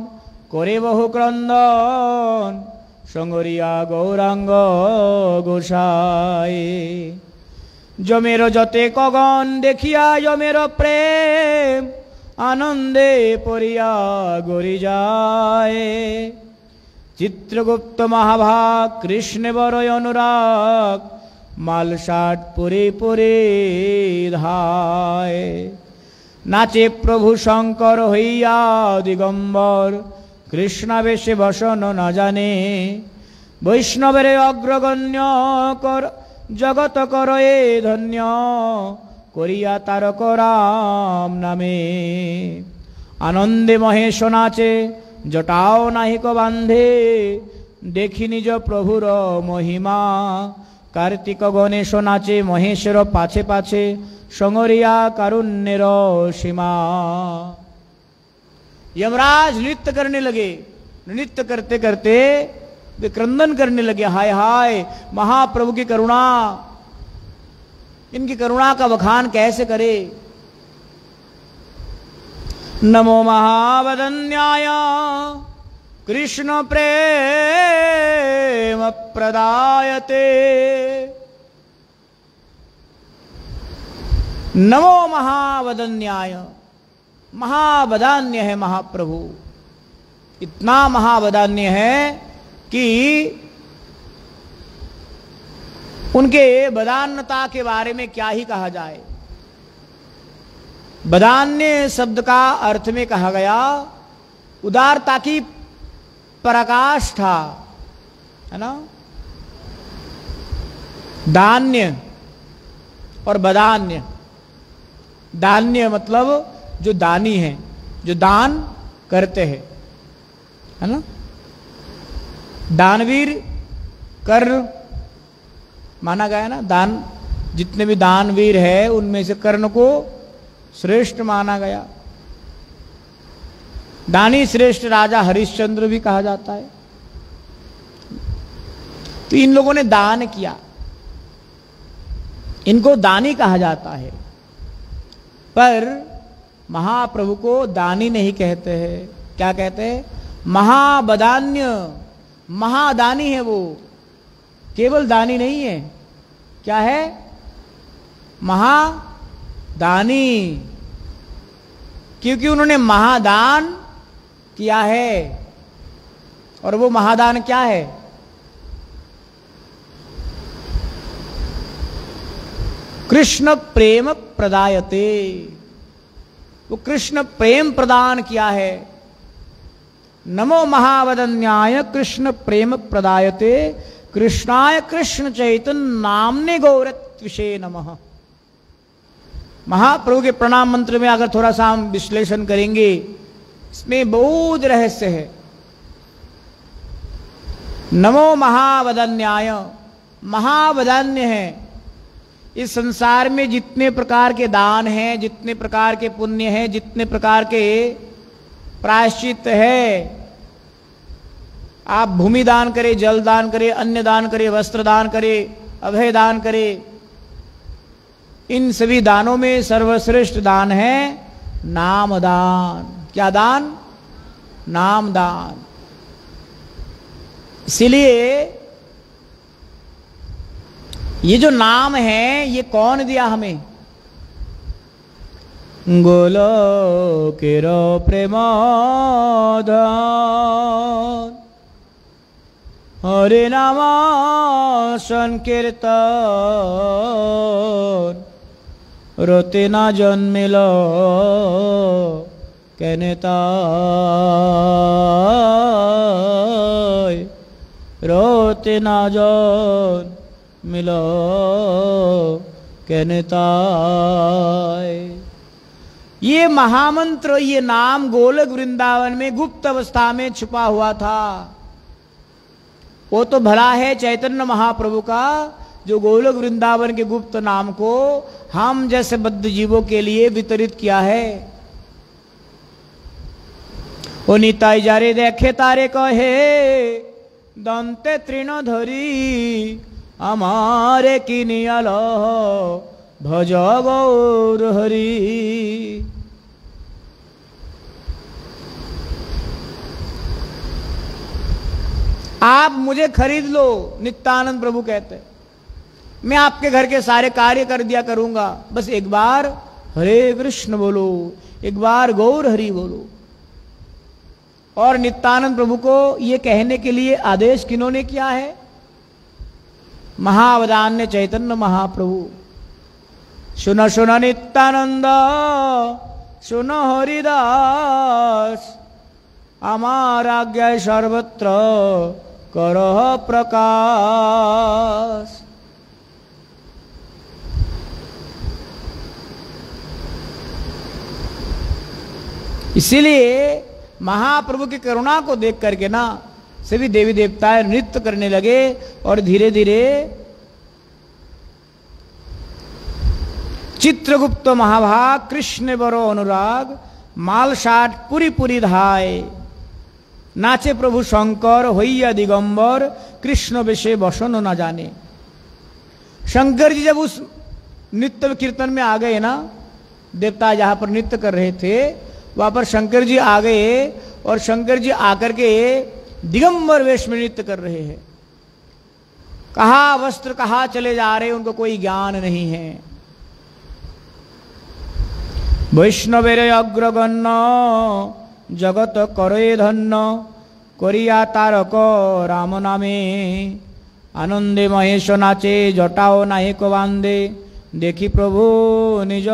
करे बहु क्रंदन, संगरिया गौरांग गोसाई। जमेर जते कगन देखिया यमेर प्रेम, आनंदे परिया गरी जाए। चित्रगुप्त महाभाग कृष्ण बरय अनुराग, मालसाट पुरे पुरे धाय। नाचे प्रभु शंकर हইয়া दिगंबर, कृष्णावेशे बसन न जाने। वैष्णवेर अग्रगण्य कर जगत कर ए धन्य, करिया तारक राम नामे। आनंदे महेश नाचे जटाओ नाहिक बांधे, देखी निज प्रभुर महिमा। कार्तिक गणेश नाचे महेशर पाछे पाछे, संगरिया कारुण्येर सीमा। यमराज नृत्य करने लगे। नृत्य करते करते वे क्रंदन करने लगे, हाय हाय महाप्रभु की करुणा, इनकी करुणा का बखान कैसे करे। नमो महावदन्याय कृष्ण प्रेम प्रदायते, नमो महावदन्याय। महावदान्य है महाप्रभु, इतना महावदान्य है कि उनके वदान्यता के बारे में क्या ही कहा जाए। वदान्य शब्द का अर्थ में कहा गया उदारता की पराकाष्ठा, है ना। दान्य और वदान्य। दान्य मतलब जो दानी है, जो दान करते हैं, है ना। दानवीर कर्ण माना गया ना। दान, जितने भी दानवीर है उनमें से कर्ण को श्रेष्ठ माना गया। दानी श्रेष्ठ राजा हरिश्चंद्र भी कहा जाता है। तो इन लोगों ने दान किया, इनको दानी कहा जाता है। पर महाप्रभु को दानी नहीं कहते हैं। क्या कहते हैं? महावदान्य। महादानी है वो, केवल दानी नहीं है। क्या है? महादानी, क्योंकि उन्होंने महादान किया है। और वो महादान क्या है? कृष्ण प्रेम प्रदायते। वो कृष्ण प्रेम प्रदान किया है। नमो महावदन्याय कृष्ण प्रेम प्रदायते, कृष्णाय कृष्ण चैतन्य नामने गौरत्विषे नमः। महाप्रभु के प्रणाम मंत्र में अगर थोड़ा सा हम विश्लेषण करेंगे, इसमें बहुत रहस्य है। नमो महावदन्याय, महावदान्य है। इस संसार में जितने प्रकार के दान हैं, जितने प्रकार के पुण्य हैं, जितने प्रकार के प्रायश्चित है, आप भूमि दान करें, जल दान करें, अन्न दान करें, वस्त्र दान करें, अभय दान करें, इन सभी दानों में सर्वश्रेष्ठ दान है नाम दान। क्या दान? नाम दान। इसीलिए ये जो नाम है ये कौन दिया हमें? गोलोकेर प्रेमोधन। हरे नाम संकीर्तन रोते ना जन्मिल केने ताय रोते ना जन्मिल केने ताय। ये महामंत्र, ये नाम गोलक वृंदावन में गुप्त अवस्था में छुपा हुआ था। वो तो भला है चैतन्य महाप्रभु का, जो गोलक वृंदावन के गुप्त नाम को हम जैसे बद्ध जीवों के लिए वितरित किया है। ओ निताई जारे देखे तारे कहे दंते तृण धरी हमारे किनियाल भज गौर हरि। आप मुझे खरीद लो, नित्यानंद प्रभु कहते, मैं आपके घर के सारे कार्य कर दिया करूंगा, बस एक बार हरे कृष्ण बोलो, एक बार गौर हरि बोलो। और नित्यानंद प्रभु को ये कहने के लिए आदेश किन्होंने किया है? महावदान्य चैतन्य महाप्रभु। सुन सुन नित्यानंद सुन हरिदास आमार आज्ञा सर्वत्र करह प्रकाश। इसीलिए महाप्रभु की करुणा को देख करके ना सभी देवी देवता नृत्य करने लगे और धीरे धीरे चित्रगुप्त महाभाग कृष्ण बरो अनुराग मालसाट पुरी पुरी धाय नाचे प्रभु शंकर होइया दिगंबर कृष्ण बेशे बसन न जाने। शंकर जी जब उस नृत्य कीर्तन में आ गए ना, देवता जहां पर नृत्य कर रहे थे वहां पर शंकर जी आ गए और शंकर जी आकर के दिगंबर वेश में नृत्य कर रहे हैं। कहा वस्त्र कहा चले जा रहे, उनको कोई ज्ञान नहीं है। वैष्णवेर अग्रगण्य जगत करे धन्य करिया तारक राम नामे आनंदे महेश नाचे जटाओ नायक बांधे देखी प्रभु निज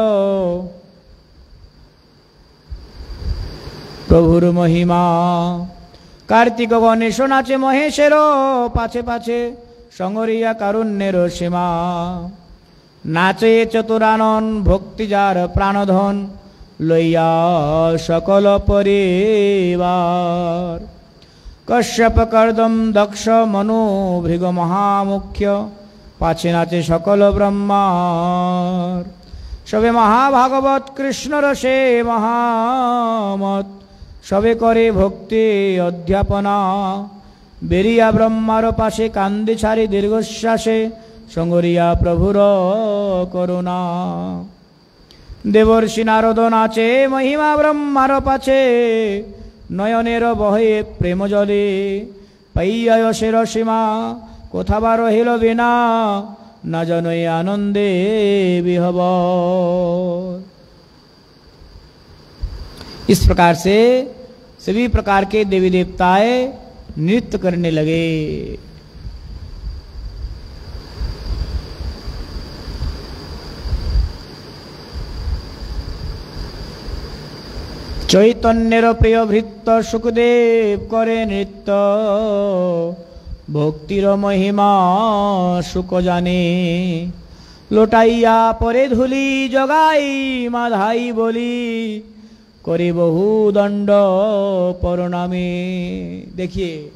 प्रभुर महिमा। कार्तिक गणेश नाचे महेशेर पाछे पाछे संगरिया कारुण्যের सीमा नाचे चतुरानन भक्ति जार प्राणधन लइया सकल परिवार। कश्यप कर्दम दक्ष मनु भृग महामुख्य पाछे नाचे सकल ब्रह्मार। सबे महाभागवत कृष्ण रसे महामत सबे करे भक्ति अध्यापना। बेरिया ब्रह्मार पाशे कांदे छाड़ी दीर्घश्वासे संगरिया प्रभुर करुणा। देवर्षि नारद नाचे महिमा ब्रह्मार पाछे नयनेर बहे प्रेम जले पाइया यशेर सीमा कोथाबा रहिल बिना न जनय आनंदे विहबल। इस प्रकार से सभी प्रकार के देवी देवताएं नृत्य करने लगे। चैतन्यर प्रिय भृत्त सुखदेव करे नृत्य भक्तिर महिमा सुख जाने। लोटाइया परे धूली जगाई माधाई बोली करे बहु दंड परनामे। देखिए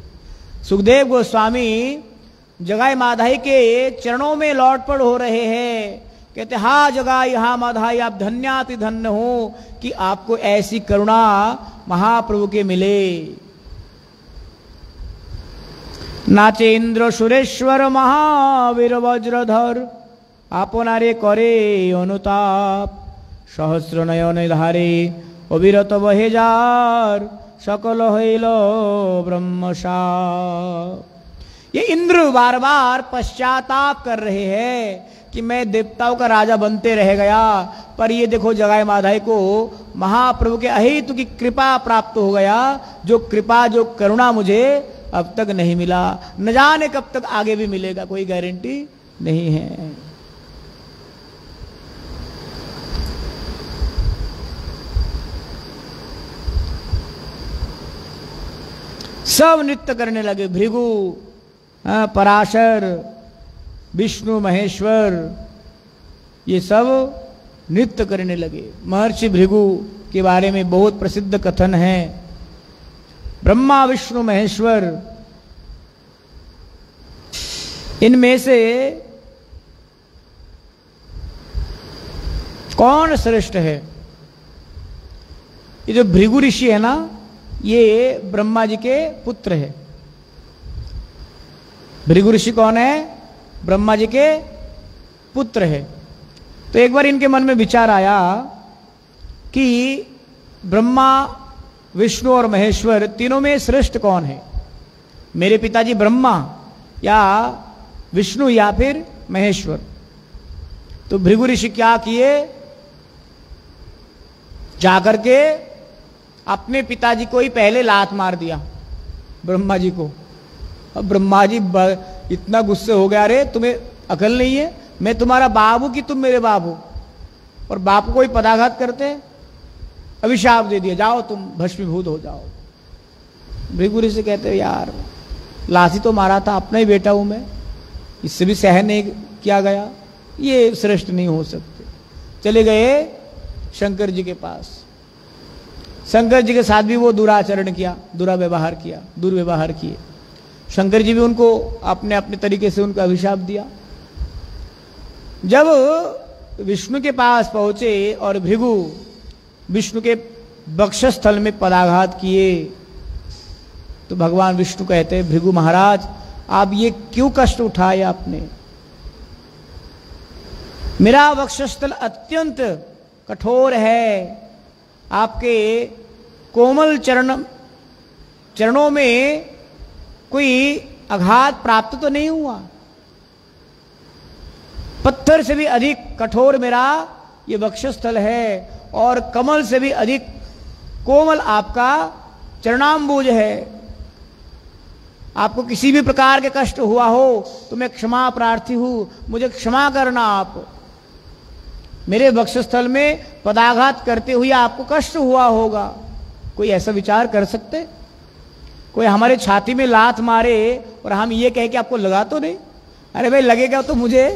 सुखदेव गोस्वामी जगाई माधाई के चरणों में लौटपड़ हो रहे हैं। कहते हाँ जगाई हाँ माधाई आप धन्याति धन्य हो कि आपको ऐसी करुणा महाप्रभु के मिले। नाचे इंद्र सुरेश्वर महावीर वज्रधर आपनारे करे अनुताप सहस्र नयन धारे अविरत बहे जार सकल हईल ब्रह्मशाप। ये इंद्र बार बार पश्चाताप कर रहे हैं कि मैं देवताओं का राजा बनते रह गया, पर ये देखो जगाई माधाई को महाप्रभु के अहेतु की कृपा प्राप्त हो गया। जो कृपा जो करुणा मुझे अब तक नहीं मिला, न जाने कब तक आगे भी मिलेगा, कोई गारंटी नहीं है। सब नृत्य करने लगे, भृगु, पराशर, विष्णु महेश्वर, ये सब नृत्य करने लगे। महर्षि भृगु के बारे में बहुत प्रसिद्ध कथन है। ब्रह्मा विष्णु महेश्वर, इनमें से कौन श्रेष्ठ है? ये जो भृगु ऋषि है ना, ये ब्रह्मा जी के पुत्र है। भृगु ऋषि कौन है? ब्रह्मा जी के पुत्र है। तो एक बार इनके मन में विचार आया कि ब्रह्मा विष्णु और महेश्वर तीनों में श्रेष्ठ कौन है? मेरे पिताजी ब्रह्मा या विष्णु या फिर महेश्वर? तो भृगु ऋषि क्या किए, जाकर के अपने पिताजी को ही पहले लात मार दिया, ब्रह्मा जी को। अब ब्रह्मा जी इतना गुस्से हो गया, अरे तुम्हें अकल नहीं है, मैं तुम्हारा बाप हूं कि तुम मेरे बाप हो? और बाप को ही पदाघात करते हैं। अभिशाप दे दिया, जाओ तुम भस्मीभूत हो जाओ। भृगु ऋषि कहते यार, लाठी तो मारा था, अपना ही बेटा हूं मैं, इससे भी सहन नहीं किया गया, ये श्रेष्ठ नहीं हो सकते। चले गए शंकर जी के पास। शंकर जी के साथ भी वो दुराचरण किया, दुर्व्यवहार किया, दुर्व्यवहार किए। शंकर जी भी उनको अपने अपने तरीके से उनको अभिशाप दिया। जब विष्णु के पास पहुंचे और भृगु विष्णु के वक्षस्थल में पदाघात किए, तो भगवान विष्णु कहते हैं, भृगु महाराज आप ये क्यों कष्ट उठाए आपने? मेरा वक्षस्थल अत्यंत कठोर है, आपके कोमल चरणों में कोई आघात प्राप्त तो नहीं हुआ? पत्थर से भी अधिक कठोर मेरा ये वक्षस्थल है और कमल से भी अधिक कोमल आपका चरणाम्बुज है। आपको किसी भी प्रकार के कष्ट हुआ हो तो मैं क्षमा प्रार्थी हूं, मुझे क्षमा करना। आप मेरे वक्षस्थल में पदाघात करते हुए आपको कष्ट हुआ होगा। कोई ऐसा विचार कर सकते? कोई हमारे छाती में लात मारे और हम ये कह के आपको लगा तो नहीं? अरे भाई लगेगा तो मुझे।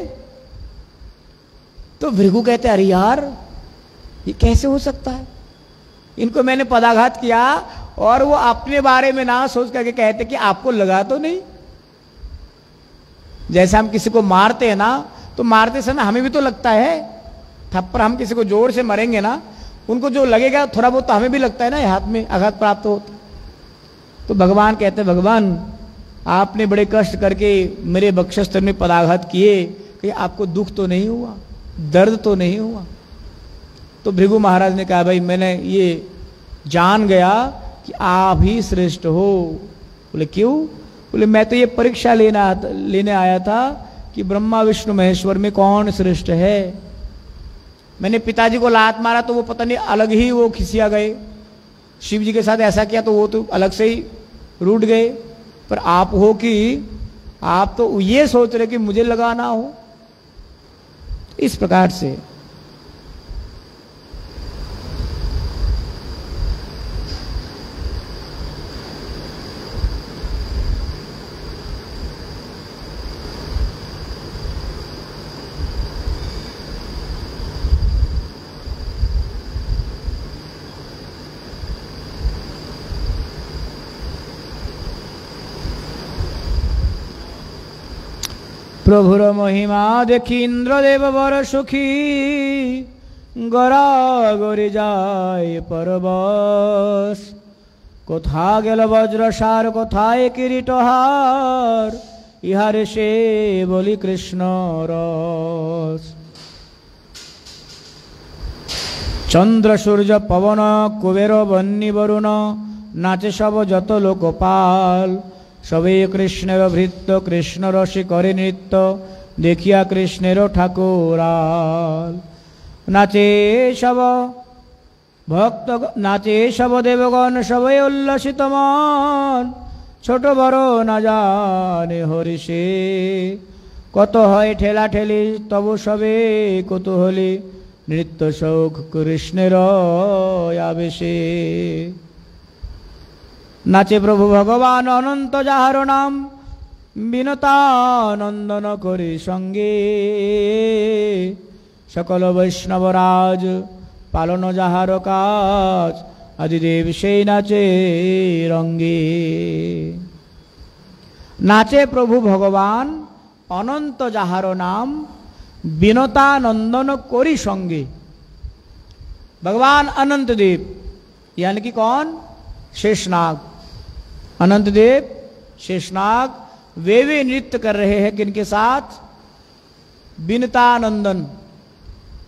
तो भृगु कहते अरे यार ये कैसे हो सकता है? इनको मैंने पदाघात किया और वो अपने बारे में ना सोच करके कहते कि आपको लगा तो नहीं। जैसे हम किसी को मारते हैं ना, तो मारते समय हमें भी तो लगता है, थप्पड़ हम किसी को जोर से मारेंगे ना, उनको जो लगेगा थोड़ा बहुत तो हमें भी लगता है ना, हाथ में आघात प्राप्त हो। तो भगवान कहते हैं, भगवान आपने बड़े कष्ट करके मेरे वक्षस्थल में पदाघात किए, कि आपको दुख तो नहीं हुआ, दर्द तो नहीं हुआ? तो भृगु महाराज ने कहा भाई मैंने ये जान गया कि आप ही श्रेष्ठ हो। बोले क्यों? बोले मैं तो ये परीक्षा लेने आया था कि ब्रह्मा विष्णु महेश्वर में कौन श्रेष्ठ है। मैंने पिताजी को लात मारा तो वो पता नहीं अलग ही वो खिसिया गए, शिव जी के साथ ऐसा किया तो वो तो अलग से ही रूठ गए, पर आप हो कि आप तो ये सोच रहे कि मुझे लगाना हो। इस प्रकार से प्रभुर महिमा देखी इंद्रदेव बर सुखी, गरा गरे जाए परबस। कोथा गेल वज्रसार कोथाय किरीटहार, इहारे से बोली कृष्ण रस। चंद्र सूर्य पवन कुबेर बन्नी वरुण, नाचे सब जत लोकपाल। सबे कृष्णेर भृत्य कृष्ण रसि करे नृत्य, देखिया कृष्णेर ठाकुराल। नाचे सब भक्त नाचे सब देवगण सबे उल्लसित मन, ছোট বড় না জানে হরিষে, কত হয় ঠেলা ঠেলি তবু সবে কৌতূহলী, নৃত্য শোক কৃষ্ণের আবেশে। নাচে প্রভু ভগবান অনন্ত যাহার নাম, বিনতা নন্দন করি সঙ্গে, সকল বৈষ্ণবরাজ পালন যাহার কাজ, আদিদেব সেই নাচে রঙ্গে। নাচে প্রভু ভগবান অনন্ত যাহার नाम, বিনতা নন্দন করি সঙ্गे। भगवान अनंत देव यानी कि कौन? शेषनाग। अनंत देव शेषनाग वे नृत्य कर रहे हैं किनके साथ? बिनता नंदन।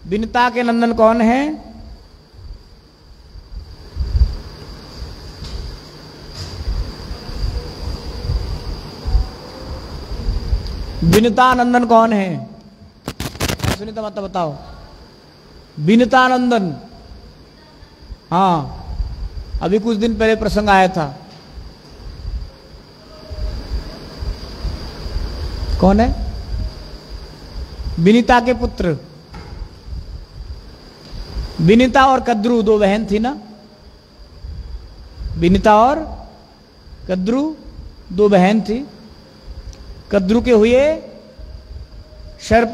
बिनता के नंदन कौन है? बिनता नंदन कौन है? सुनीता मत बताओ। बिनता नंदन, हाँ अभी कुछ दिन पहले प्रसंग आया था। कौन है? बिनीता के पुत्र। बिनीता और कद्रू दो बहन थी ना। बिनीता और कद्रू दो बहन थी। कद्रू के हुए सर्प,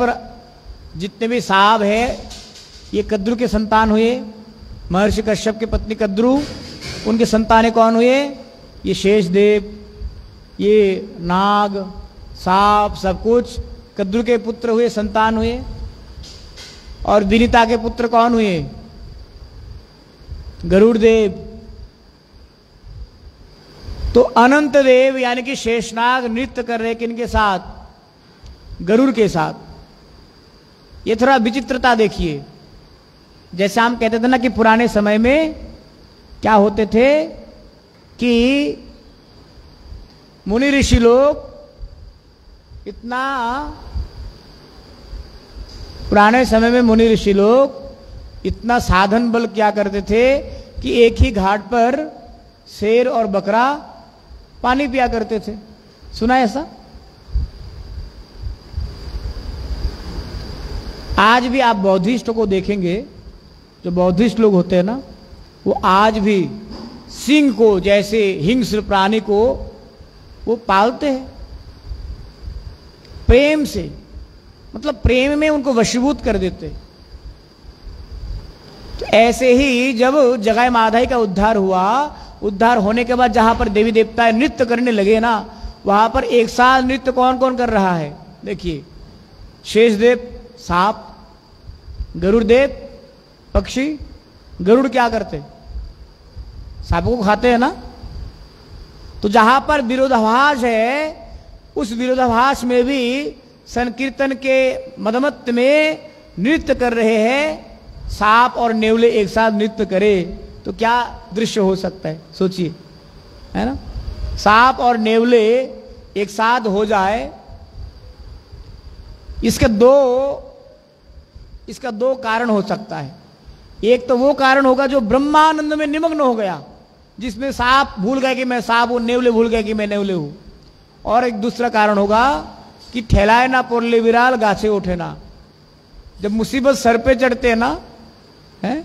जितने भी सांप है ये कद्रू के संतान हुए। महर्षि कश्यप की पत्नी कद्रू, उनके संतानें कौन हुए? ये शेषदेव, ये नाग, सांप, सब कुछ कद्रू के पुत्र हुए, संतान हुए। और विनीता के पुत्र कौन हुए? गरुड़ देव। तो अनंत देव यानी कि शेषनाग नृत्य कर रहे किनके साथ? गरुड़ के साथ। ये थोड़ा विचित्रता देखिए। जैसे हम कहते थे ना कि पुराने समय में क्या होते थे कि मुनि ऋषि लोग इतना, पुराने समय में मुनि ऋषि लोग इतना साधन बल क्या करते थे कि एक ही घाट पर शेर और बकरा पानी पिया करते थे। सुना है ऐसा? आज भी आप बौद्धिस्टों को देखेंगे, जो बौद्धिस्ट लोग होते हैं ना, वो आज भी सिंह को, जैसे हिंस्र प्राणी को वो पालते हैं प्रेम से, मतलब प्रेम में उनको वशीभूत कर देते। तो ऐसे ही जब जगाई माधाई का उद्धार हुआ, उद्धार होने के बाद जहां पर देवी देवता नृत्य करने लगे ना, वहां पर एक साथ नृत्य कौन कौन कर रहा है? देखिए, शेषदेव सांप, गरुड़देव पक्षी। गरुड़ क्या करते? सांपों को खाते हैं ना। तो जहां पर विरोधाभास है, उस विरोधाभास में भी संकीर्तन के मदमत्त में नृत्य कर रहे हैं। सांप और नेवले एक साथ नृत्य करे तो क्या दृश्य हो सकता है? सोचिए, है ना। सांप और नेवले एक साथ हो जाए, इसका दो कारण हो सकता है। एक तो वो कारण होगा जो ब्रह्मानंद में निमग्न हो गया, जिसमें सांप भूल गए कि मैं सांप हूं, नेवले भूल गए कि मैं नेवले हूं। और एक दूसरा कारण होगा कि ठेलाए ना पोरले विराल गाछे उठे ना। जब मुसीबत सर पे चढ़ते हैं ना, है,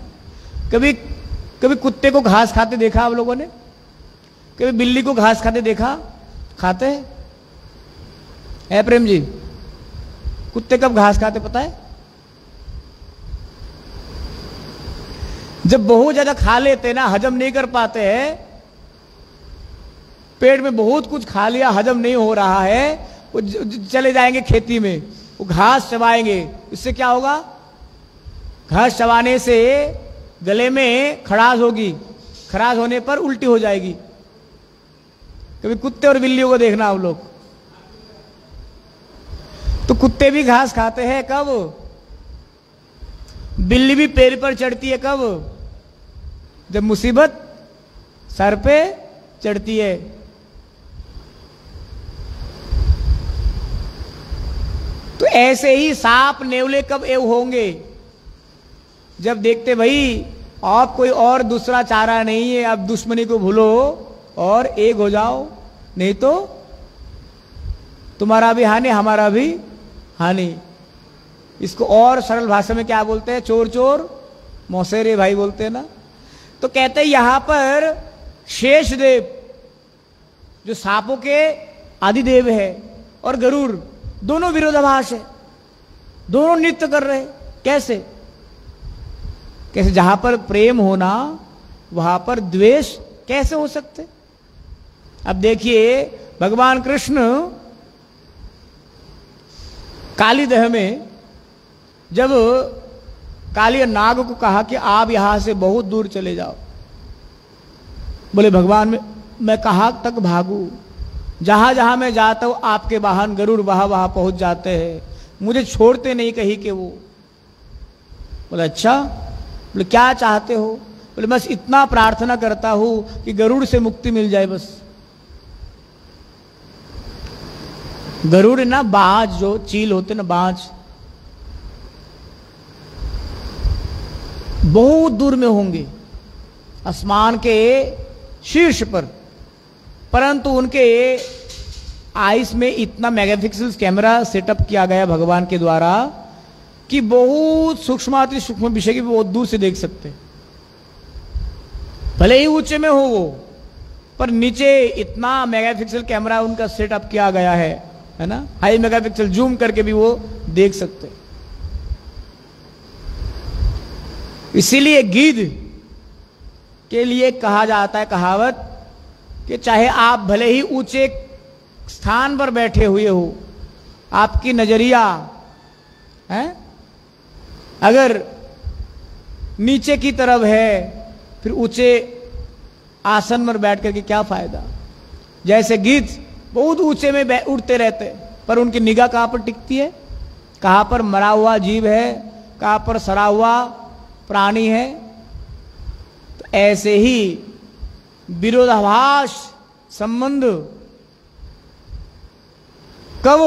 कभी कुत्ते को घास खाते देखा आप लोगों ने? कभी बिल्ली को घास खाते देखा? खाते है प्रेम जी? कुत्ते कब घास खाते पता है? जब बहुत ज्यादा खा लेते ना, हजम नहीं कर पाते हैं, पेट में बहुत कुछ खा लिया, हजम नहीं हो रहा है, वो चले जाएंगे खेती में, वो घास चबाएंगे। इससे क्या होगा? घास चबाने से गले में खराश होगी, खराश होने पर उल्टी हो जाएगी। कभी कुत्ते और बिल्लियों को देखना आप लोग। तो कुत्ते भी घास खाते हैं कब? बिल्ली भी पेड़ पर चढ़ती है कब? जब मुसीबत सर पे चढ़ती है। तो ऐसे ही सांप नेवले कब एव होंगे? जब देखते भाई अब कोई और दूसरा चारा नहीं है, अब दुश्मनी को भूलो और एक हो जाओ। नहीं तो तुम्हारा भी हानि हमारा भी हानि। इसको और सरल भाषा में क्या बोलते हैं? चोर चोर मौसेरे भाई बोलते हैं ना। तो कहते हैं यहां पर शेषदेव जो सांपों के आदिदेव है और गरुड़ दोनों विरोधाभास है, दोनों नृत्य कर रहे। कैसे? कैसे? जहां पर प्रेम होना वहां पर द्वेष कैसे हो सकते? अब देखिए भगवान कृष्ण काली दह में जब काली नाग को कहा कि आप यहां से बहुत दूर चले जाओ, बोले भगवान मैं कहां तक भागू? जहां जहां मैं जाता हूं आपके वाहन गरुड़ वहां वहां पहुंच जाते हैं, मुझे छोड़ते नहीं कहीं के वो। बोले अच्छा, बोले क्या चाहते हो? बोले बस इतना प्रार्थना करता हूं कि गरुड़ से मुक्ति मिल जाए बस। गरुड़ ना बाज, जो चील होते ना बाज, बहुत दूर में होंगे आसमान के शीर्ष पर, परंतु उनके आइस में इतना मेगापिक्सल कैमरा सेटअप किया गया भगवान के द्वारा कि बहुत सूक्ष्माति सूक्ष्म विषय की बहुत दूर से देख सकते। भले ही ऊंचे में हो वो, पर नीचे इतना मेगापिक्सल कैमरा उनका सेटअप किया गया है ना, हाई मेगापिक्सल जूम करके भी वो देख सकते। इसीलिए गिद्ध के लिए कहा जाता है कहावत कि चाहे आप भले ही ऊंचे स्थान पर बैठे हुए हो, आपकी नजरिया है अगर नीचे की तरफ है, फिर ऊंचे आसन पर बैठ करके क्या फायदा। जैसे गिद्ध बहुत ऊंचे में उड़ते रहते, पर उनकी निगाह कहां पर टिकती है? कहां पर मरा हुआ जीव है, कहां पर सड़ा हुआ प्राणी है। तो ऐसे ही विरोधाभास संबंध कब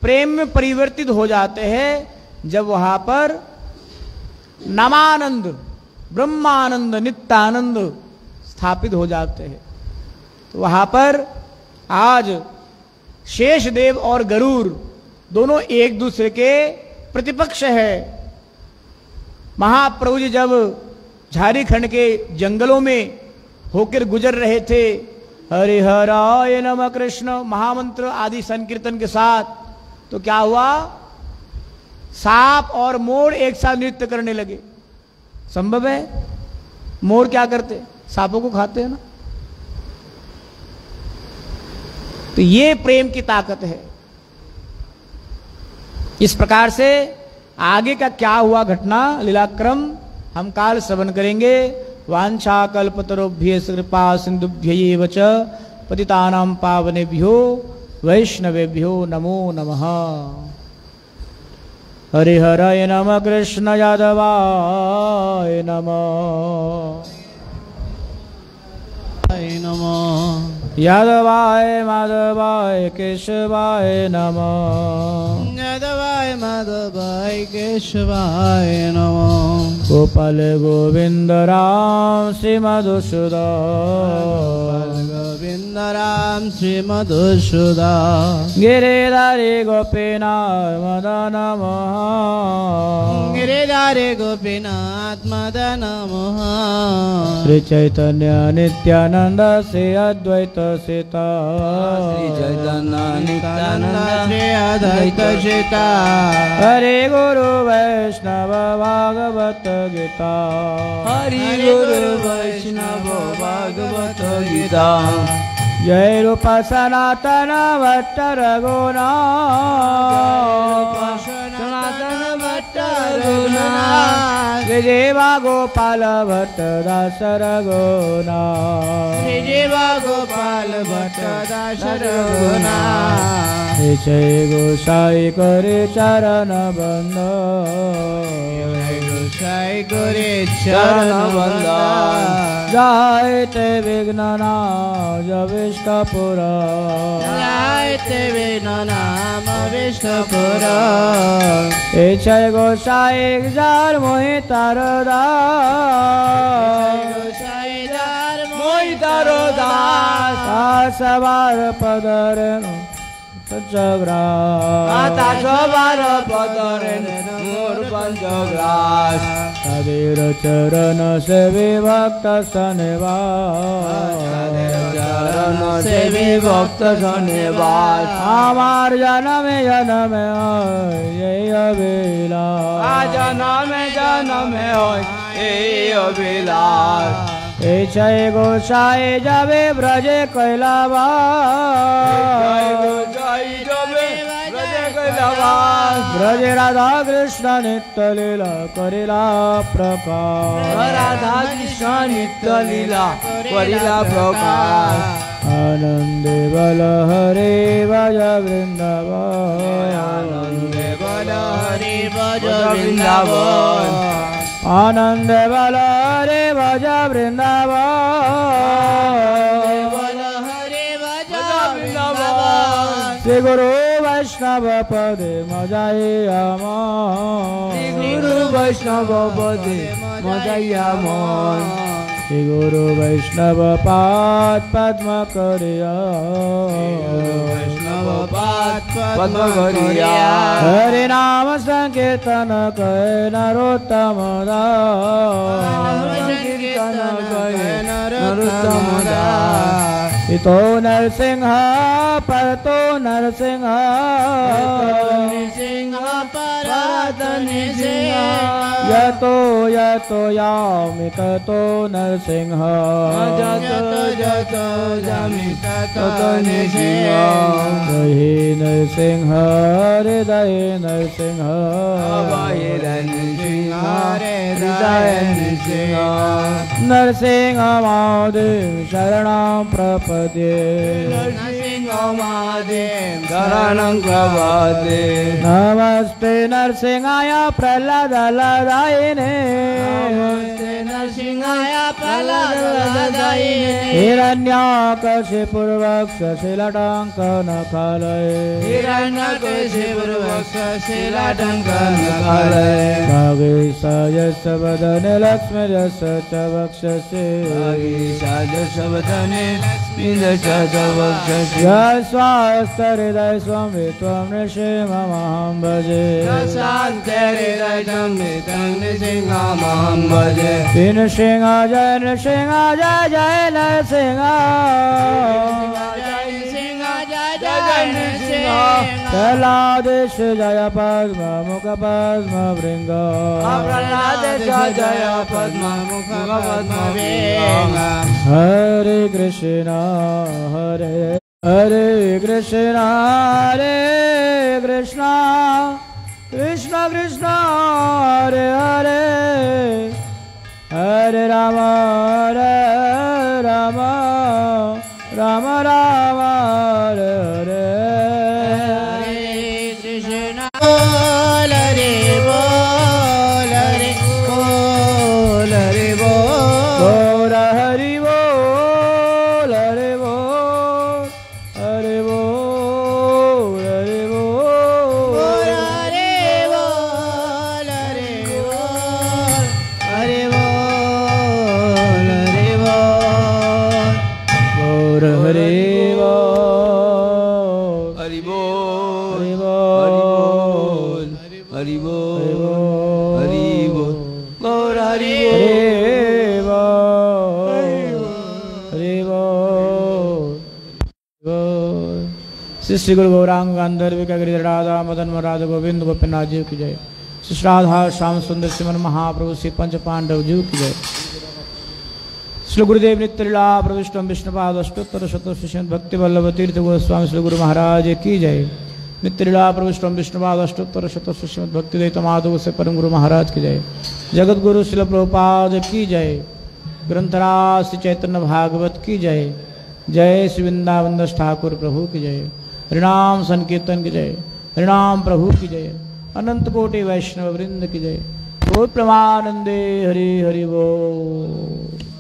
प्रेम में परिवर्तित हो जाते हैं? जब वहां पर नामानंद, ब्रह्मानंद, नित्यानंद स्थापित हो जाते हैं। तो वहां पर आज शेषदेव और गरुड़ दोनों एक दूसरे के प्रतिपक्ष है। महाप्रभु जी जब झारखंड के जंगलों में होकर गुजर रहे थे, हरिहराय नमः कृष्ण महामंत्र आदि संकीर्तन के साथ, तो क्या हुआ? सांप और मोर एक साथ नृत्य करने लगे। संभव है? मोर क्या करते? सांपों को खाते हैं ना। तो ये प्रेम की ताकत है। इस प्रकार से आगे का क्या हुआ घटना लीलाक्रम हम काल श्रवण करेंगे। वांछा कल्पतरुभ्यश्च कृपा सिंधुभ्यैव च पतितानां पावनेभ्यो वैष्णवेभ्यो नमो नमः। हरिहराय नमः कृष्ण यादवाय नमः, यादवाय माधवाय केशवाय नमः, यादवाय माधवाय केशवाय नमः। गोपाल गोविंद राम श्री मधुसूदन, गोविंद राम श्री मधुसूदन। गिरिधारी गोपीनाथ मदन मोहन, गिरिधारी गोपीनाथ मदन मोहन। श्री चैतन्य नित्यानंद श्री अद्वैत सीता, श्री चैतन्य नित्यानंद श्री अद्वैत सीता। हरे गुरु वैष्णव भागवत गीता, हरि गुरु वैष्णव भागवत गीता। जय रूप सनातन भट्ट रघुनाथ, सनातन भट्ट रघुनाथ। जीवा गोपाल भट्ट दास रघुनाथ, जीवा गोपाल भट्ट दास रघुनाथ। जय गोसाई करे चरण बंद, गोसाई करे चरण बंद। जय ते विघ्न नाम विष्णुपुर, जय ते विघ्न नाम विष्णुपुर। जय गोसाई जार मोहि तार गोसाई जार मोहि तार दास सवार पदरेनु पंचग्रास आता सवार पदरेनु मोर पंचग्रास तादेर चरण से विभक्त सनिवास चरण से विभक्त सनिवास हमार जन्म जन्म ये अभिलाष जन्म जन्म हो ये अभिलाष जय गोसाई जावे ब्रजे कैलावास ब्रजे राधा कृष्ण नित्य लीला करिला प्रकाश राधा कृष्ण नित्य लीला करिला प्रकाश आनंदे बल हरे भज वृंदावन आनंदे बल हरे भज वृंदावन आनंद बल हरे भज वृंदावन श्री गुरु वैष्णव पदे मजाया श्री गुरु वैष्णव पदे मजाया मन श्री गुरु वैष्णव पाद पद्म करिया वैष्णव पाद पद्म करिया हरि नाम संकीर्तन कहे नरोत्तम दास इतो नरसिंह परतो नरसिंह यतो यतो यामि ततो नरसिंह हृदय नरसिंह हृदय नरसिंह नरसिंह महादेव शरणं प्रपद्ये शरणं प्रपद्ये नमस्ते नरसिंहाय प्रह्लादाय नरसिंहाय प्रह्लादाय हिरण्यकशिपुर्वक्ष शिलाटङ्कनखालय हिरण्यकशिपुर्वक्षशिलाटङ्कनखालय भागीशायस्य वदने लक्ष्मीर्यस्य च वक्षसि भागीशायस्य वदने लक्ष्मीर्यस्य च वक्षसि यस्वास्तहृदय स्वामी त्वं नृसिंहमहं भजे शान्तिहृदय त्वं नृसिंहमहं भजे नृसिंह जय नृसिंह जय जय नरसिंह प्रह्लादेश जय पद्म मुख पद्म भृंग प्रह्लादेश जय पद्म मुख पद्म भृंग हरे कृष्ण हरे हरे कृष्ण हरे कृष्ण कृष्ण कृष्ण हरे हरे हरे राम राम राम राम हरे हरे बोल रे बोल रे बोल रे बोल हरि बोल हरे बोल हरे बोल हरे बोल हरे बोल हरे बोल हरे बोल हरे बोल हरे हरि बोल हरि बोल गौर हरि बोल श्री गुरु गौरांग गांधर्व गिरिधर राधा मदन राधा गोविंद गोपीनाथ जी की जय श्री राधा श्याम सुंदर सिमन महाप्रभु श्री पंच पांडव जी की जय श्री गुरुदेव नित्यलीला प्रविष्टम विष्णुपाद अष्टोत्तर शतश्री भक्ति वल्लभ तीर्थ गोस्वामी श्री गुरु महाराज की जय नित्यलीला प्रविष्टम विष्णुपाद अष्टोत्तर शतश्री भक्ति दैत माधव से परम गुरु महाराज की जय जगत गुरु श्री प्रभुपाद की जय ग्रंथराज श्री चैतन्य भागवत की जय जय श्री वृंदावन दास ठाकुर प्रभु की जय हरिनाम संकीर्तन की जय हरिनाम प्रभु की जय अनंत कोटि वैष्णव वृंद की जय गौर प्रमानंदे हरि हरि बोल।